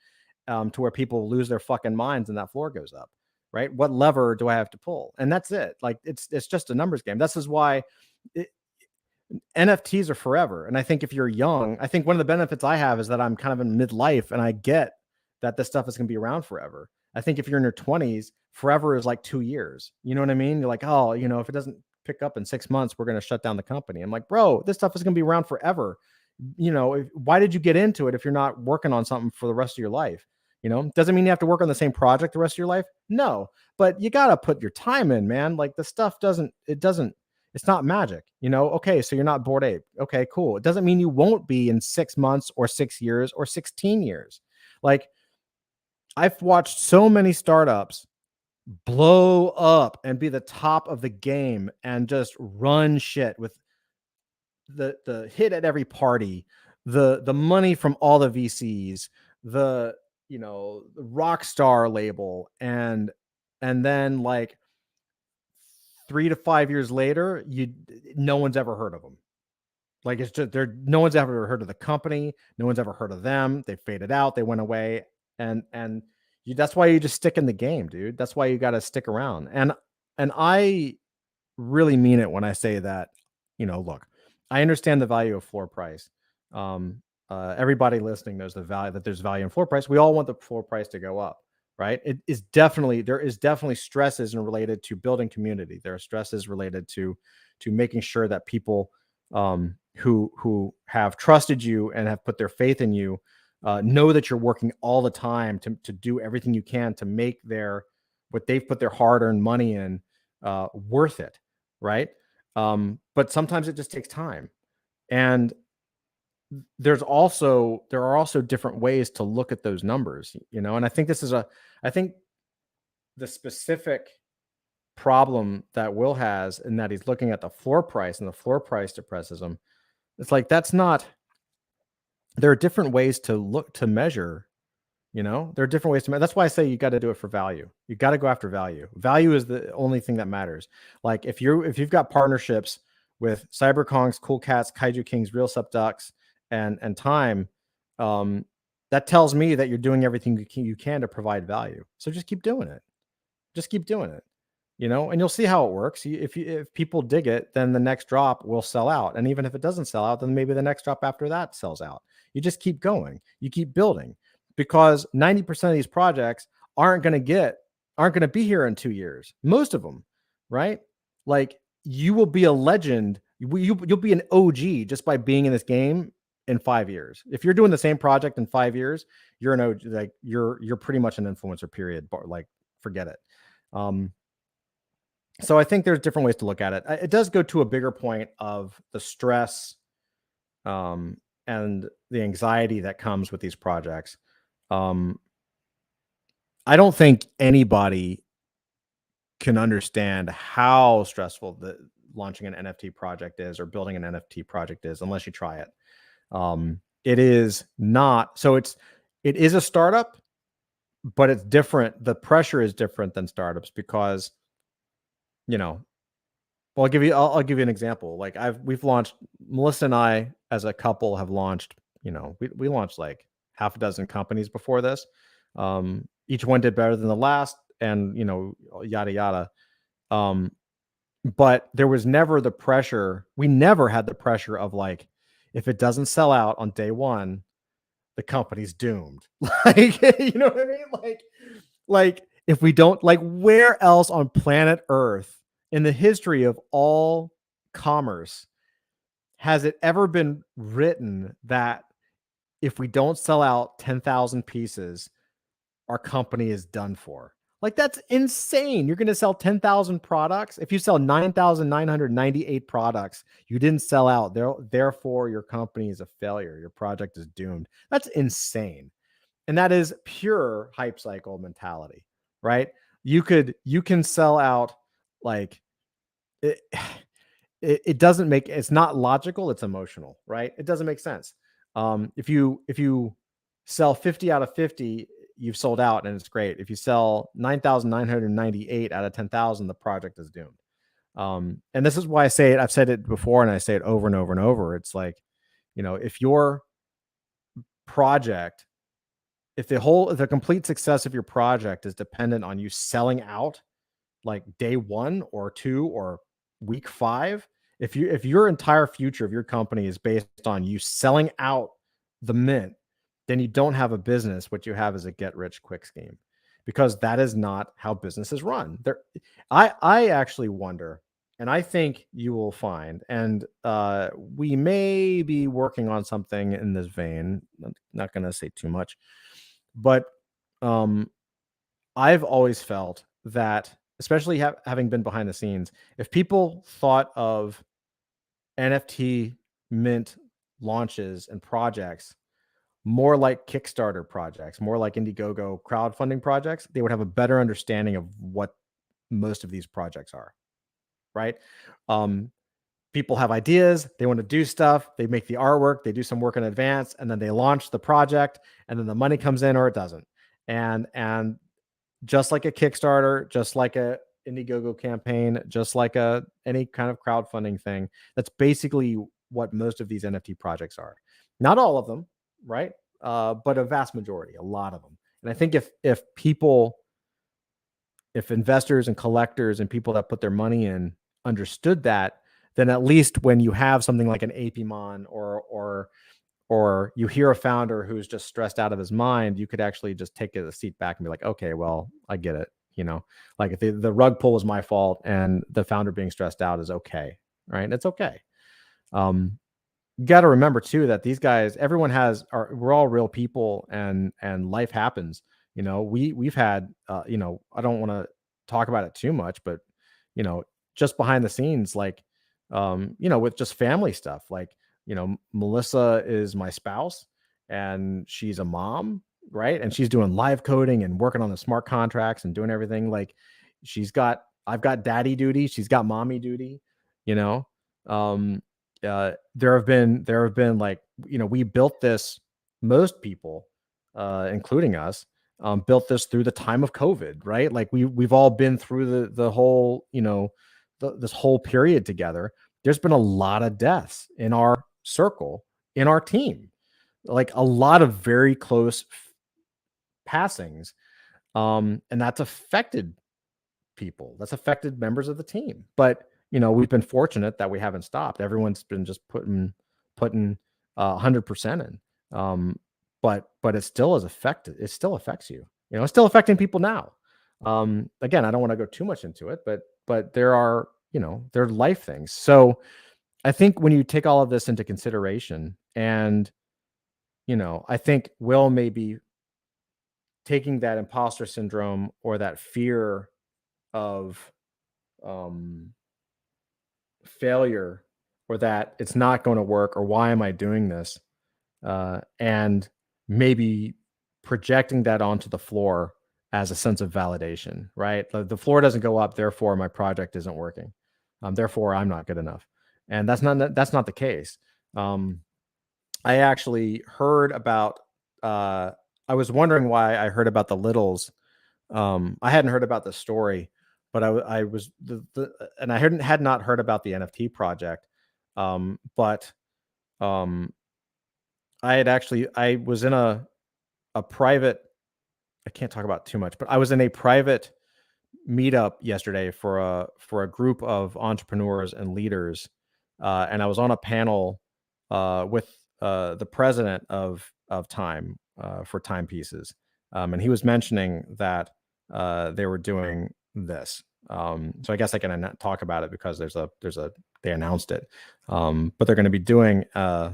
to where people lose their fucking minds and that floor goes up, right? What lever do I have to pull? And that's it. Like, it's just a numbers game. This is why NFTs are forever. And I think if you're young, I think one of the benefits I have is that I'm kind of in midlife, and I get that this stuff is going to be around forever. I think if you're in your 20s, forever is like 2 years. You know what I mean? You're like, oh, if it doesn't pick up in 6 months, we're going to shut down the company. I'm like, bro, this stuff is going to be around forever. Why did you get into it if you're not working on something for the rest of your life? Doesn't mean you have to work on the same project the rest of your life. No, but you got to put your time in, man. Like, the stuff it's not magic, Okay, so you're not Bored Ape. Okay, cool. It doesn't mean you won't be in 6 months or 6 years or 16 years. Like, I've watched so many startups blow up and be the top of the game and just run shit with the hit at every party, the money from all the VCs, the rock star label, and then like 3 to 5 years later, no one's ever heard of them. Like, it's just no one's ever heard of the company. No one's ever heard of them. They faded out. They went away. And that's why you just stick in the game, dude. That's why you got to stick around. And I really mean it when I say that, look, I understand the value of floor price. Everybody listening knows that there's value in floor price. We all want the floor price to go up, right? There is definitely stresses related to building community. There are stresses related to making sure that people who have trusted you and have put their faith in you know that you're working all the time to do everything you can to make what they've put their hard-earned money in worth it, right? But sometimes it just takes time, and there are also different ways to look at those numbers, and I think the specific problem that Will has, in that he's looking at the floor price, and the floor price depresses him. It's like, there are different ways to measure There are different ways to. That's why I say you got to do it for value. You got to go after value. Value is the only thing that matters. Like if you've got partnerships with CyberKongs, Cool Cats, Kaiju Kings, Real Sup Ducks, and Time, that tells me that you're doing everything you can to provide value. So just keep doing it. Just keep doing it. And you'll see how it works. If people dig it, then the next drop will sell out. And even if it doesn't sell out, then maybe the next drop after that sells out. You just keep going. You keep building, because 90% of these projects aren't going to be here in 2 years. Most of them, right? Like you will be a legend. You'll be an OG just by being in this game in 5 years. If you're doing the same project in 5 years, you're an OG. Like you're pretty much an influencer. Period. But like, forget it. So I think there's different ways to look at it. It does go to a bigger point of the stress and the anxiety that comes with these projects. I don't think anybody can understand how stressful launching an NFT project is or building an NFT project is unless you try it. It is not. So it is a startup, but it's different. The pressure is different than startups because, well, I'll give you an example. Like we've launched, Melissa and I as a couple have launched, we launched like half a dozen companies before this. Each one did better than the last and, yada, yada. But there was never the pressure. We never had the pressure of like, if it doesn't sell out on day one, the company's doomed. Like, you know what I mean? Like if we don't, like, where else on planet Earth in the history of all commerce has it ever been written that if we don't sell out 10,000 pieces, our company is done for? Like, that's insane. You're going to sell 10,000 products. If you sell 9,998 products, you didn't sell out. Therefore, your company is a failure. Your project is doomed. That's insane. And that is pure hype cycle mentality, right? You can sell out like it doesn't make, it's not logical, it's emotional, right? It doesn't make sense. If you sell 50 out of 50, you've sold out and it's great. If you sell 9,998 out of 10,000, the project is doomed. And this is why I say it. I've said it before and I say it over and over and over. It's like, if your project, if the complete success of your project is dependent on you selling out like day 1 or 2 or week 5, if your entire future of your company is based on you selling out the mint, then you don't have a business. What you have is a get rich quick scheme, because that is not how businesses run. I actually wonder, and I think you will find, and we may be working on something in this vein. I'm not going to say too much, but I've always felt that, especially having been behind the scenes, if people thought of NFT mint launches and projects more like Kickstarter projects, more like Indiegogo crowdfunding projects, they would have a better understanding of what most of these projects are, right? People have ideas, they want to do stuff, they make the artwork, they do some work in advance, and then they launch the project, and then the money comes in or it doesn't. And just like a Kickstarter, just like a Indiegogo campaign, just like any kind of crowdfunding thing, that's basically what most of these NFT projects are. Not all of them, right? But a vast majority, a lot of them. And I think if investors and collectors and people that put their money in understood that, then at least when you have something like an Apimon or you hear a founder who's just stressed out of his mind, you could actually just take a seat back and be like, okay, well, I get it. Like if the rug pull was my fault and the founder being stressed out is okay, right? It's okay. You got to remember too that these guys, everyone we're all real people, and life happens. We've had, I don't want to talk about it too much, but just behind the scenes, like, with just family stuff, like, Melissa is my spouse and she's a mom, right? And she's doing live coding and working on the smart contracts and doing everything. Like I've got daddy duty. She's got mommy duty, there have been like, we built this, most people, including us, built this through the time of COVID, right? Like we've all been through the whole, this whole period together. There's been a lot of deaths in our circle, in our team, like a lot of very close passings. And that's affected people. That's affected members of the team. But we've been fortunate that we haven't stopped. Everyone's been just putting 100% in. But it still is affected. It still affects you. It's still affecting people now. Again, I don't want to go too much into it, but there are there are life things. So I think when you take all of this into consideration, and I think Will may be taking that imposter syndrome or that fear of failure, or that it's not going to work, or why am I doing this, and maybe projecting that onto the floor as a sense of validation, right? The floor doesn't go up, therefore my project isn't working, therefore I'm not good enough. And that's not the case. I actually heard about I was wondering why I heard about the littles. I hadn't heard about the story, but I was and I had not heard about the NFT project. But I was in a private, I can't talk about too much, but I was in a private meetup yesterday for a group of entrepreneurs and leaders, and I was on a panel with the president of Time, for timepieces, and he was mentioning that they were doing this. So I guess I can talk about it because they announced it, but they're going to be doing. Well,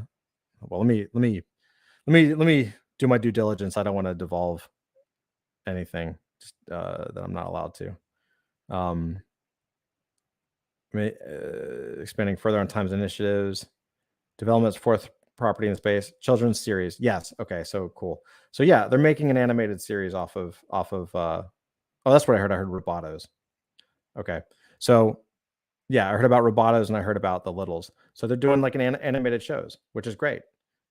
let me do my due diligence. I don't want to devolve anything that I'm not allowed to. Expanding further on Time's initiatives, development's fourth property in space, children's series. Yes. Okay. So cool. So yeah, they're making an animated series off of. Oh, that's what I heard. I heard Robotos. Okay. So yeah, I heard about Robotos and I heard about the Littles. So they're doing like an animated shows, which is great,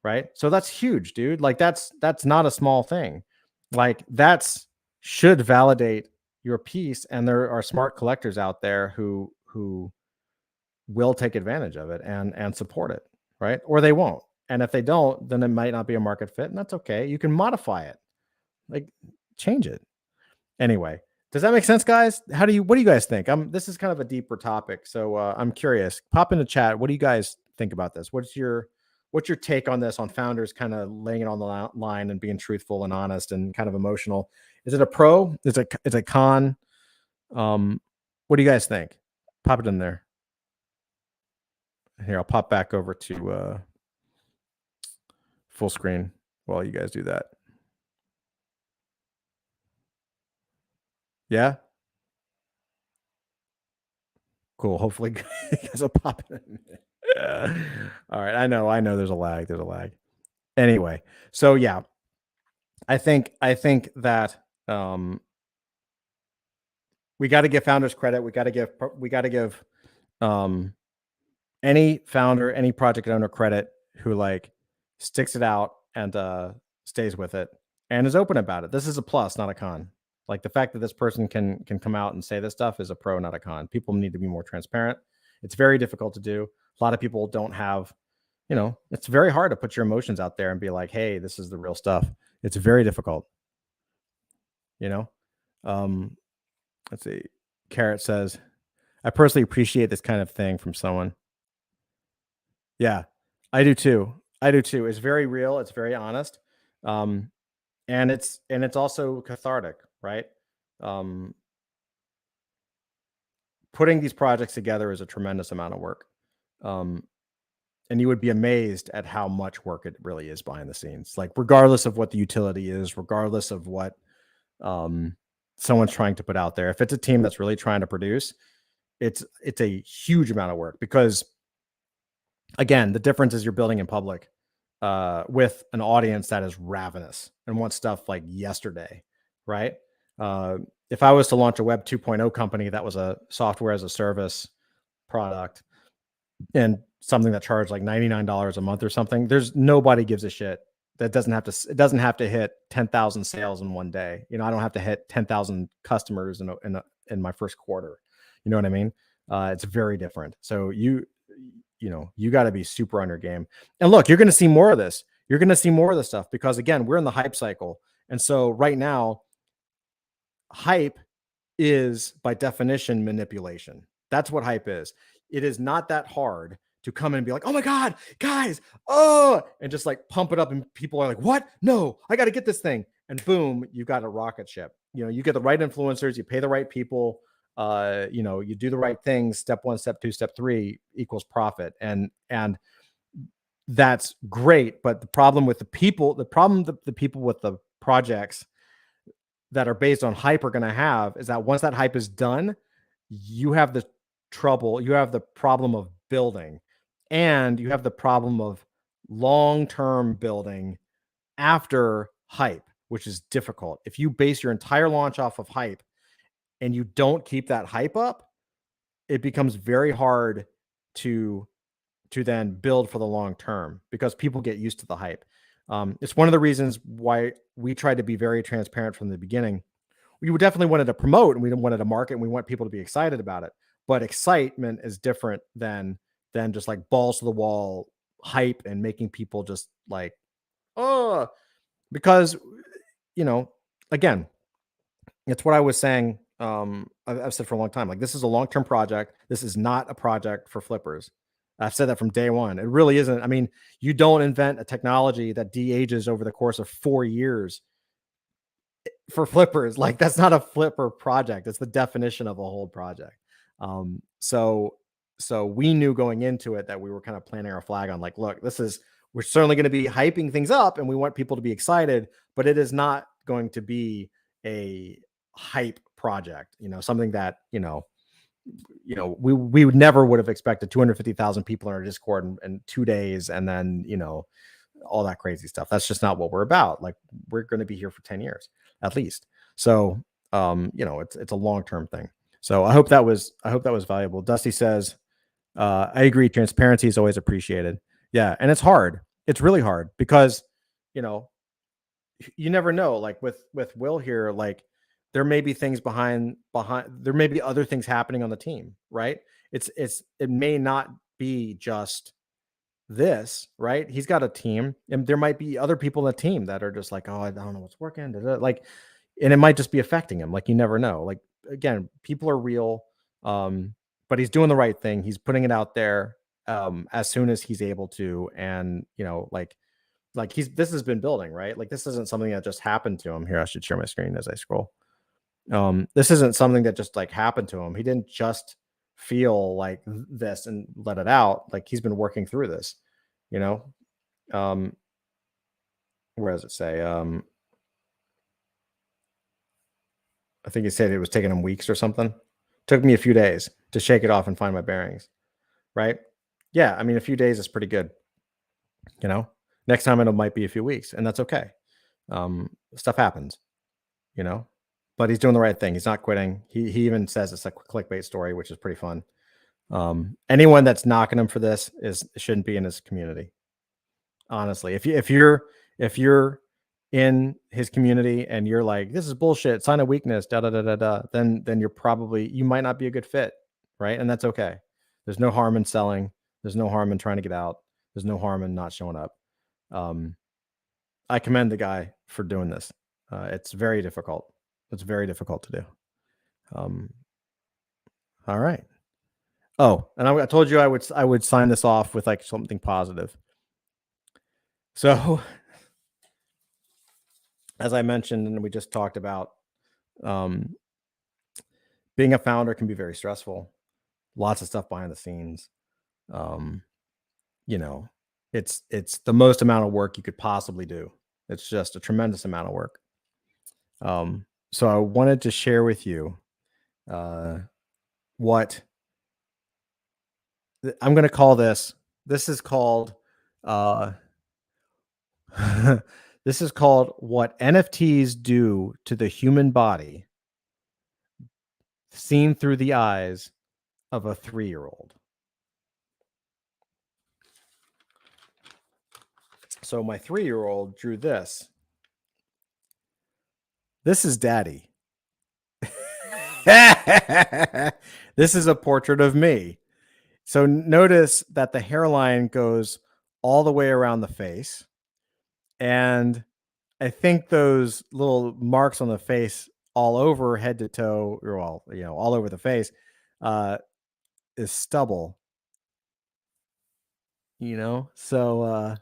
right? So that's huge, dude. Like that's not a small thing. Like that's should validate your piece, and there are smart collectors out there who will take advantage of it and support it, right? Or they won't. And if they don't, then it might not be a market fit, and that's okay. You can modify it, like change it. Anyway, does that make sense, guys? What do you guys think? This is kind of a deeper topic, so I'm curious. Pop in the chat. What do you guys think about this? What's your take on this? On founders kind of laying it on the line and being truthful and honest and kind of emotional. Is it a pro? Is it a con? What do you guys think? Pop it in there. Here, I'll pop back over to full screen while you guys do that. Yeah. Cool. Hopefully you guys will pop it in. All right. I know there's a lag. Anyway, so yeah. I think that we got to give founders credit. We got to give any founder, any project owner credit who like sticks it out and stays with it and is open about it. This is a plus, not a con. Like the fact that this person can come out and say this stuff is a pro, not a con. People need to be more transparent. It's very difficult to do. A lot of people don't have, it's very hard to put your emotions out there and be like, hey, this is the real stuff. It's very difficult. Let's see. Carrot says, I personally appreciate this kind of thing from someone. Yeah, I do too. It's very real. It's very honest. And it's also cathartic, right? Putting these projects together is a tremendous amount of work. And you would be amazed at how much work it really is behind the scenes. Like regardless of what the utility is, regardless of what someone's trying to put out there, if it's a team that's really trying to produce, it's a huge amount of work, because again, the difference is you're building in public with an audience that is ravenous and wants stuff like yesterday, right? If I was to launch a Web 2.0 company that was a software as a service product and something that charged like $99 a month or something, there's nobody gives a shit That it doesn't have to hit 10,000 sales in one day. I don't have to hit 10,000 customers in my first quarter. You know what I mean? It's very different. So you got to be super on your game. And look, you're going to see more of this. You're going to see more of this stuff because, again, we're in the hype cycle. And so right now, hype is by definition manipulation. That's what hype is. It is not that hard to come in and be like, oh my God, guys, and just like pump it up. And people are like, what? No, I got to get this thing. And boom, you got a rocket ship. You get the right influencers, you pay the right people, you do the right things. Step 1, step 2, step 3 equals profit. And that's great. But the problem with the people with the projects that are based on hype are going to have is that once that hype is done, you have the problem of building, and you have the problem of long-term building after hype, which is difficult. If you base your entire launch off of hype and you don't keep that hype up, it becomes very hard to then build for the long term because people get used to the hype. It's one of the reasons why we tried to be very transparent from the beginning. We definitely wanted to promote and we wanted to market and we want people to be excited about it. But excitement is different than just like balls to the wall hype and making people just like, oh, because, again, it's what I was saying. I've said for a long time, like, this is a long-term project. This is not a project for flippers. I've said that from day one. It really isn't. I mean, you don't invent a technology that de-ages over the course of 4 years for flippers. Like, that's not a flipper project. It's the definition of a whole project. So we knew going into it that we were kind of planting our flag on, like, look, we're certainly going to be hyping things up and we want people to be excited, but it is not going to be a hype project, something that, we would have expected 250,000 people in our Discord in 2 days. And then, all that crazy stuff. That's just not what we're about. Like, we're going to be here for 10 years at least. So, it's a long-term thing. So I hope that was valuable. Dusty says, I agree. Transparency is always appreciated. Yeah. And it's hard. It's really hard because, you never know, like with Will here, like there may be things behind, there may be other things happening on the team, right? It may not be just this, right? He's got a team and there might be other people in the team that are just like, oh, I don't know what's working. Like, and it might just be affecting him. Like, you never know. Like, again, people are real. But he's doing the right thing. He's putting it out there as soon as he's able to. And, this has been building, right? Like, this isn't something that just happened to him. Here, I should share my screen as I scroll. This isn't something that just like happened to him. He didn't just feel like this and let it out. Like, he's been working through this, where does it say? I think he said it was taking him weeks or something. Took me a few days to shake it off and find my bearings. Right? Yeah. I mean, a few days is pretty good. Next time it might be a few weeks, and that's okay. Stuff happens, but he's doing the right thing. He's not quitting. He even says it's a clickbait story, which is pretty fun. Anyone that's knocking him for this shouldn't be in his community. Honestly, if you're in his community and you're like, this is bullshit, sign of weakness, then you might not be a good fit, right? And that's okay. There's no harm in selling. There's no harm in trying to get out. There's no harm in not showing up. I commend the guy for doing this. It's very difficult. It's very difficult to do. All right. Oh, and I told you I would sign this off with like something positive. So, as I mentioned, and we just talked about, being a founder can be very stressful. Lots of stuff behind the scenes. It's the most amount of work you could possibly do. It's just a tremendous amount of work. So I wanted to share with you what I'm going to call this. This is called this is called what NFTs do to the human body, seen through the eyes of a 3-year-old. So my 3-year-old drew this. This is Daddy. This is a portrait of me. So notice that the hairline goes all the way around the face. And I think those little marks on the face all over head to toe, or well, all over the face, is stubble, So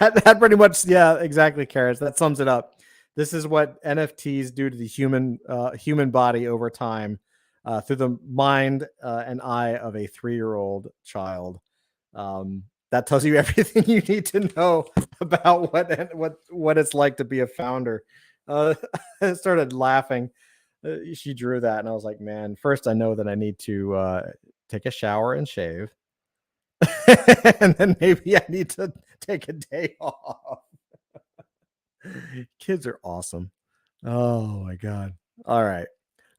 that pretty much, yeah, exactly, Carrots. That sums it up. This is what NFTs do to the human body over time, through the mind and eye of a 3-year-old child. That tells you everything you need to know about what it's like to be a founder. I started laughing. She drew that, and I was like, man, first I know that I need to take a shower and shave. And then maybe I need to take a day off. Kids are awesome. Oh my God. All right.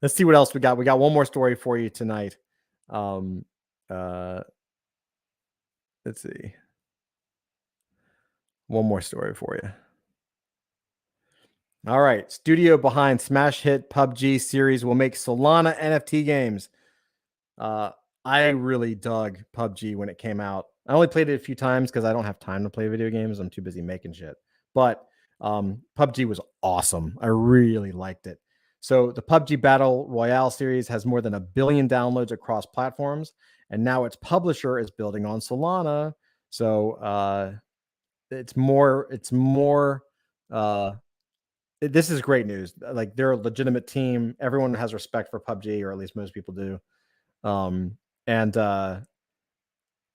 Let's see what else we got. We got one more story for you tonight. Um let's see. One more story for you. All right. Studio behind smash hit PUBG series will make Solana NFT games. I really dug PUBG when it came out. I only played it a few times because I don't have time to play video games. I'm too busy making shit. But PUBG was awesome. I really liked it. So the PUBG Battle Royale series has more than 1 billion downloads across platforms, and now its publisher is building on Solana. So it's more. This is great news. Like, they're a legitimate team. Everyone has respect for PUBG, or at least most people do. And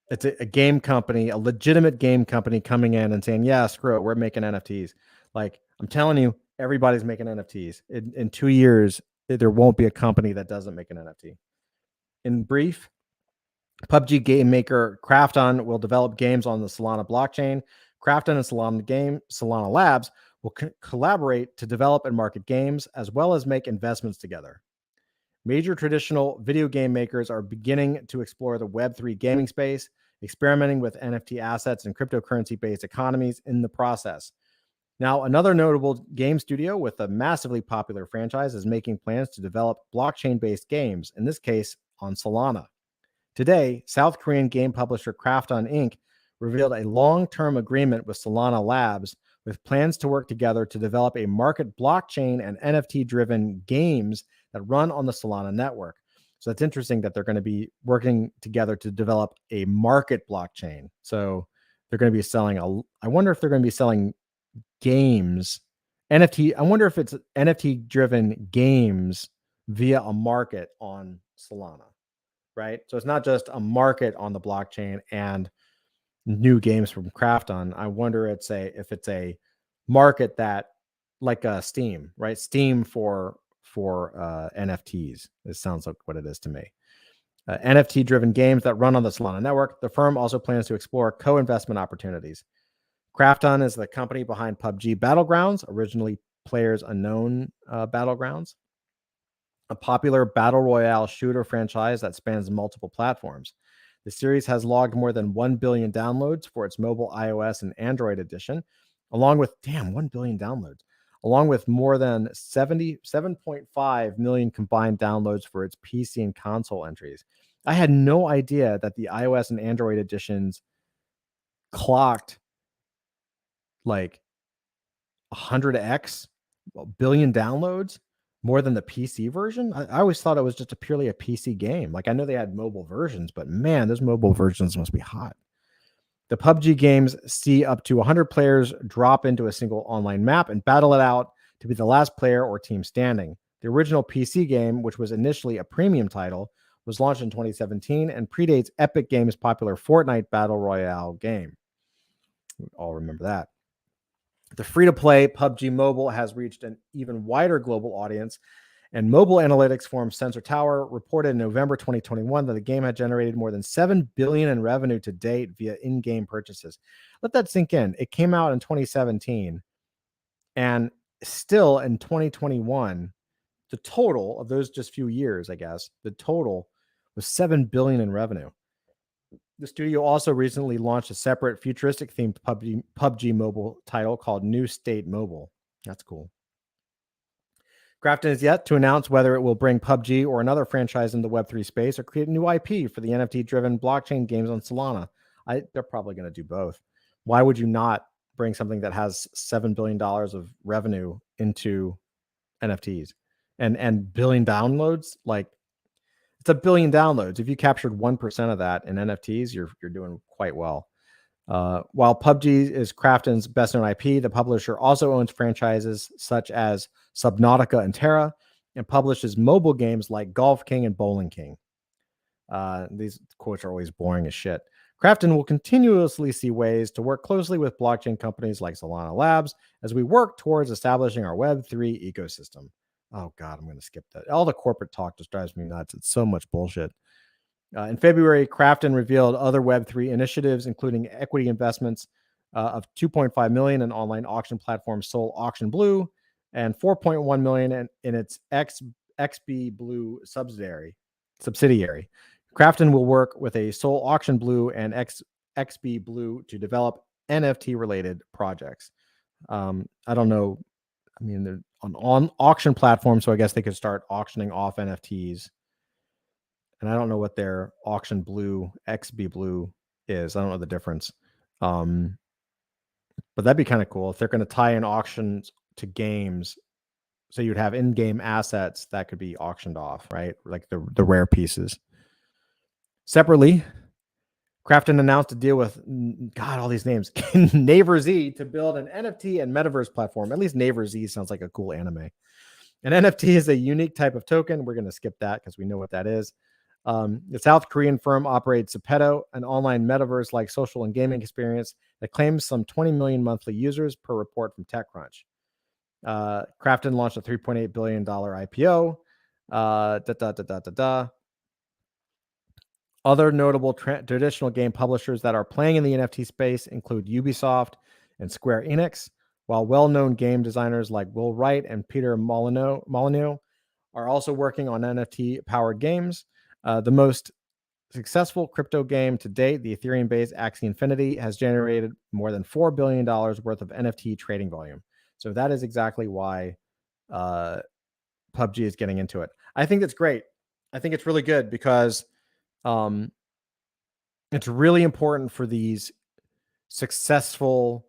it's a game company, a legitimate game company, coming in and saying, yeah, screw it, we're making NFTs. Like, I'm telling you, everybody's making NFTs. In 2 years, there won't be a company that doesn't make an NFT. In brief, PUBG game maker Krafton will develop games on the Solana blockchain. Krafton and Solana Labs will collaborate to develop and market games, as well as make investments together. Major traditional video game makers are beginning to explore the Web3 gaming space, experimenting with NFT assets and cryptocurrency-based economies in the process. Now, another notable game studio with a massively popular franchise is making plans to develop blockchain-based games, in this case on Solana. Today, South Korean game publisher Krafton Inc. revealed a long-term agreement with Solana Labs, with plans to work together to develop a market blockchain and NFT-driven games that run on the Solana network. So it's interesting that they're going to be working together to develop a market blockchain. So they're going to be selling I wonder if they're going to be selling games, NFT. I wonder if it's NFT-driven games via a market on Solana, right? So it's not just a market on the blockchain and new games from Krafton. I wonder if it's a market that, like Steam, right? Steam for NFTs. It sounds like what it is to me. NFT-driven games that run on the Solana network. The firm also plans to explore co-investment opportunities. Krafton is the company behind PUBG Battlegrounds, originally Players Unknown Battlegrounds, a popular battle royale shooter franchise that spans multiple platforms. The series has logged more than 1 billion downloads for its mobile iOS and Android edition, along with 1 billion downloads, along with more than 77.5 million combined downloads for its PC and console entries. I had no idea that the iOS and Android editions clocked like 100x, a billion downloads, more than the PC version. I always thought it was just purely a PC game. Like, I know they had mobile versions, but man, those mobile versions must be hot. The PUBG games see up to 100 players drop into a single online map and battle it out to be the last player or team standing. The original PC game, which was initially a premium title, was launched in 2017 and predates Epic Games' popular Fortnite Battle Royale game. We all remember that. The free-to-play PUBG Mobile has reached an even wider global audience, and mobile analytics firm Sensor Tower reported in November 2021 that the game had generated more than $7 billion in revenue to date via in-game purchases. Let that sink in. It came out in 2017, and still in 2021, the total of those just few years, I guess, the total was $7 billion in revenue. The studio also recently launched a separate futuristic themed PUBG mobile title called New State Mobile. That's cool. Krafton is yet to announce whether it will bring PUBG or another franchise in the Web3 space or create a new IP for the NFT-driven blockchain games on Solana. They're probably going to do both. Why would you not bring something that has $7 billion of revenue into NFTs and billion downloads? Like, it's a billion downloads. If you captured 1% of that in NFTs, you're doing quite well. While PUBG is Krafton's best-known IP, the publisher also owns franchises such as Subnautica and Terra, and publishes mobile games like Golf King and Bowling King. These quotes are always boring as shit. Krafton will continuously see ways to work closely with blockchain companies like Solana Labs as we work towards establishing our Web3 ecosystem. Oh, God, I'm going to skip that. All the corporate talk just drives me nuts. It's so much bullshit. In February, Krafton revealed other Web3 initiatives, including equity investments of $2.5 million in online auction platform Soul Auction Blue and $4.1 million in its XB Blue subsidiary. Krafton will work with a Soul Auction Blue and XB Blue to develop NFT-related projects. I don't know. I mean, they're on auction platform, so I guess they could start auctioning off NFTs. And I don't know what their Auction Blue, XB Blue is. I don't know the difference. But that'd be kind of cool if they're going to tie in auctions to games. So you'd have in-game assets that could be auctioned off, right? Like the rare pieces. Separately, Krafton announced a deal with, God, all these names, Naver Z to build an NFT and metaverse platform. At least Naver Z sounds like a cool anime. An NFT is a unique type of token. We're going to skip that because we know what that is. The South Korean firm operates Zepeto, an online metaverse-like social and gaming experience that claims some 20 million monthly users per report from TechCrunch. Krafton launched a $3.8 billion IPO. Other notable traditional game publishers that are playing in the NFT space include Ubisoft and Square Enix, while well-known game designers like Will Wright and Peter Molyneux are also working on NFT-powered games. The most successful crypto game to date, the Ethereum-based Axie Infinity, has generated more than $4 billion worth of NFT trading volume. So that is exactly why PUBG is getting into it. I think that's great. I think it's really good because it's really important for these successful.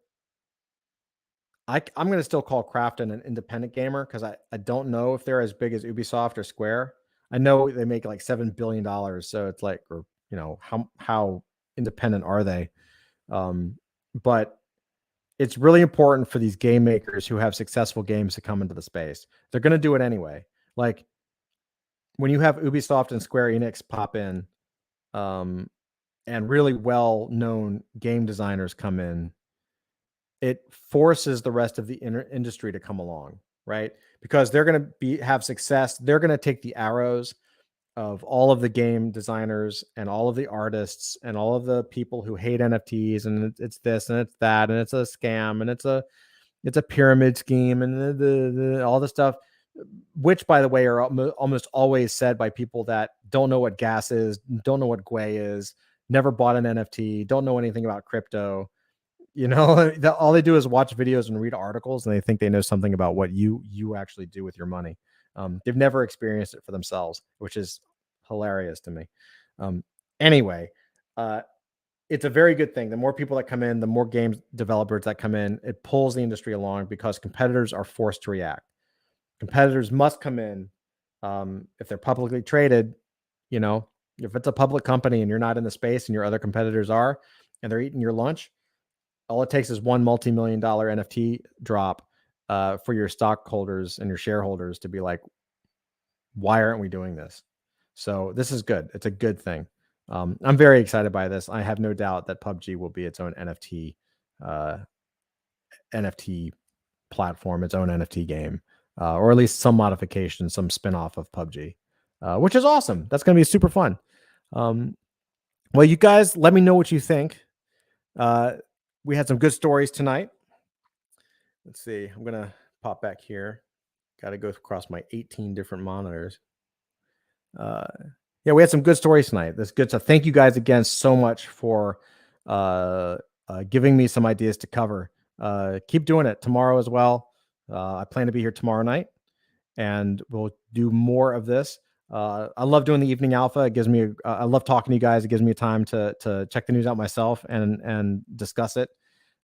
I'm going to still call Krafton an independent gamer because I don't know if they're as big as Ubisoft or Square. I know they make like $7 billion. So it's like, or, you know, how independent are they? But it's really important for these game makers who have successful games to come into the space. They're going to do it anyway. Like when you have Ubisoft and Square Enix pop in, and really well-known game designers come in, it forces the rest of the industry to come along, right? Because they're going to have success. They're going to take the arrows of all of the game designers and all of the artists and all of the people who hate NFTs and it's this and it's that and it's a scam and it's a pyramid scheme and the all the stuff, which by the way are almost always said by people that don't know what gas is, don't know what Gwei is, never bought an NFT, don't know anything about crypto. You know, all they do is watch videos and read articles, and they think they know something about what you actually do with your money. They've never experienced it for themselves, which is hilarious to me. Anyway, it's a very good thing. The more people that come in, the more game developers that come in, it pulls the industry along because competitors are forced to react. Competitors must come in. If they're publicly traded, you know, if it's a public company and you're not in the space and your other competitors are, and they're eating your lunch, all it takes is one multi-million-dollar NFT drop for your stockholders and your shareholders to be like, why aren't we doing this? So this is good. It's a good thing. I'm very excited by this. I have no doubt that PUBG will be its own NFT platform, its own NFT game, or at least some modification, some spinoff of PUBG, which is awesome. That's going to be super fun. Well, you guys, let me know what you think. We had some good stories tonight. Let's see. I'm going to pop back here. Got to go across my 18 different monitors. Yeah, we had some good stories tonight. That's good stuff. Thank you guys again so much for uh, giving me some ideas to cover. Keep doing it tomorrow as well. I plan to be here tomorrow night, and we'll do more of this. I love doing the evening alpha. It gives me, I love talking to you guys. It gives me time to check the news out myself and discuss it.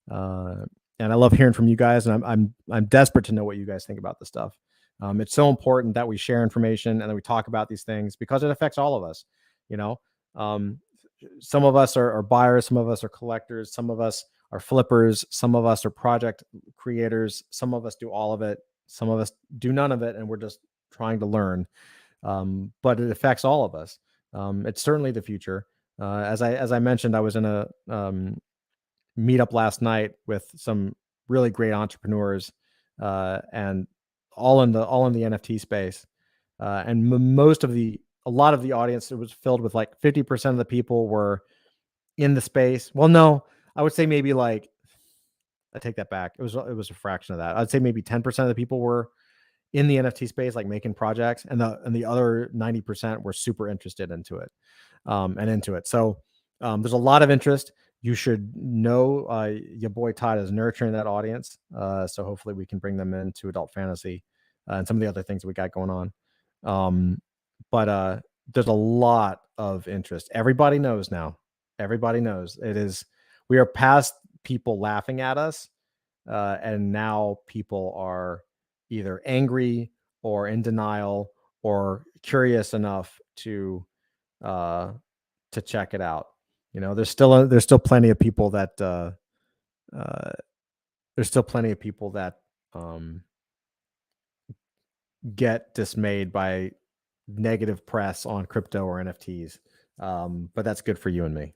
Uh, and I love hearing from you guys. And I'm desperate to know what you guys think about this stuff. It's so important that we share information and that we talk about these things because it affects all of us. You know, um, some of us are buyers, some of us are collectors, some of us are flippers, some of us are project creators, some of us do all of it, some of us do none of it, and we're just trying to learn. But it affects all of us. It's certainly the future. As I mentioned, I was in a meetup last night with some really great entrepreneurs, and all in the NFT space. And a lot of the audience, it was filled with like 50% of the people were in the space. Well, no, I would say maybe like, I take that back. It was a fraction of that. I'd say maybe 10% of the people were in the NFT space, like making projects, and the other 90% were super interested into it, and into it. So there's a lot of interest. You should know your boy Todd is nurturing that audience. So hopefully we can bring them into adult fantasy and some of the other things that we got going on. But there's a lot of interest. Everybody knows now. Everybody knows it is. We are past people laughing at us, and now people are either angry or in denial or curious enough uh, to check it out. You know, there's still plenty of people that uh, there's still plenty of people that um, get dismayed by negative press on crypto or NFTs. But that's good for you and me.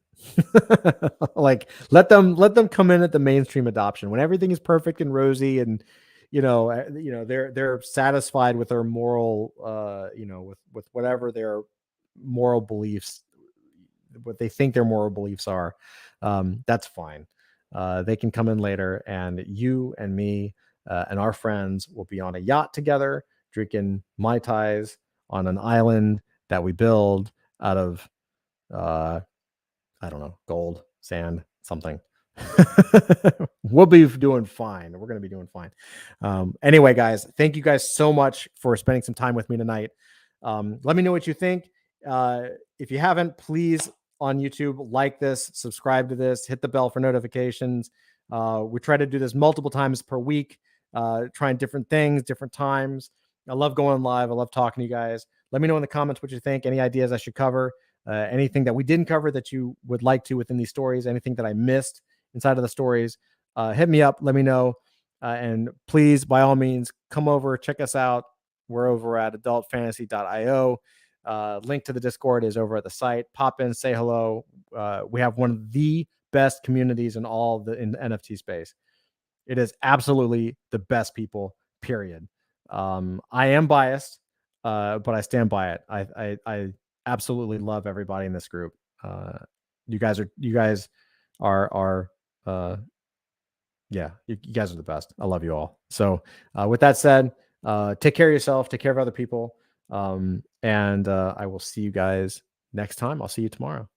Like let them come in at the mainstream adoption when everything is perfect and rosy, and they're satisfied with their moral, with whatever their moral beliefs, what they think their moral beliefs are. That's fine. They can come in later, and you and me and our friends will be on a yacht together, drinking Mai Tais on an island that we build out of, uh, I don't know, gold, sand, something. We'll be doing fine. We're going to be doing fine. Anyway, guys, thank you guys so much for spending some time with me tonight. Let me know what you think. If you haven't, please on YouTube, like this, subscribe to this, hit the bell for notifications. We try to do this multiple times per week, trying different things, different times. I love going live. I love talking to you guys. Let me know in the comments what you think, any ideas I should cover, anything that we didn't cover that you would like to within these stories, anything that I missed inside of the stories. Hit me up. Let me know. And please, by all means, come over, check us out. We're over at adultfantasy.io. Link to the Discord is over at the site. Pop in, say hello. We have one of the best communities in the NFT space. It is absolutely the best people, period. I am biased, but I stand by it. I absolutely love everybody in this group. You guys are yeah, you guys are the best. I love you all. So with that said, take care of yourself, take care of other people. And I will see you guys next time. I'll see you tomorrow.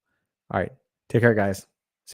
All right. Take care, guys.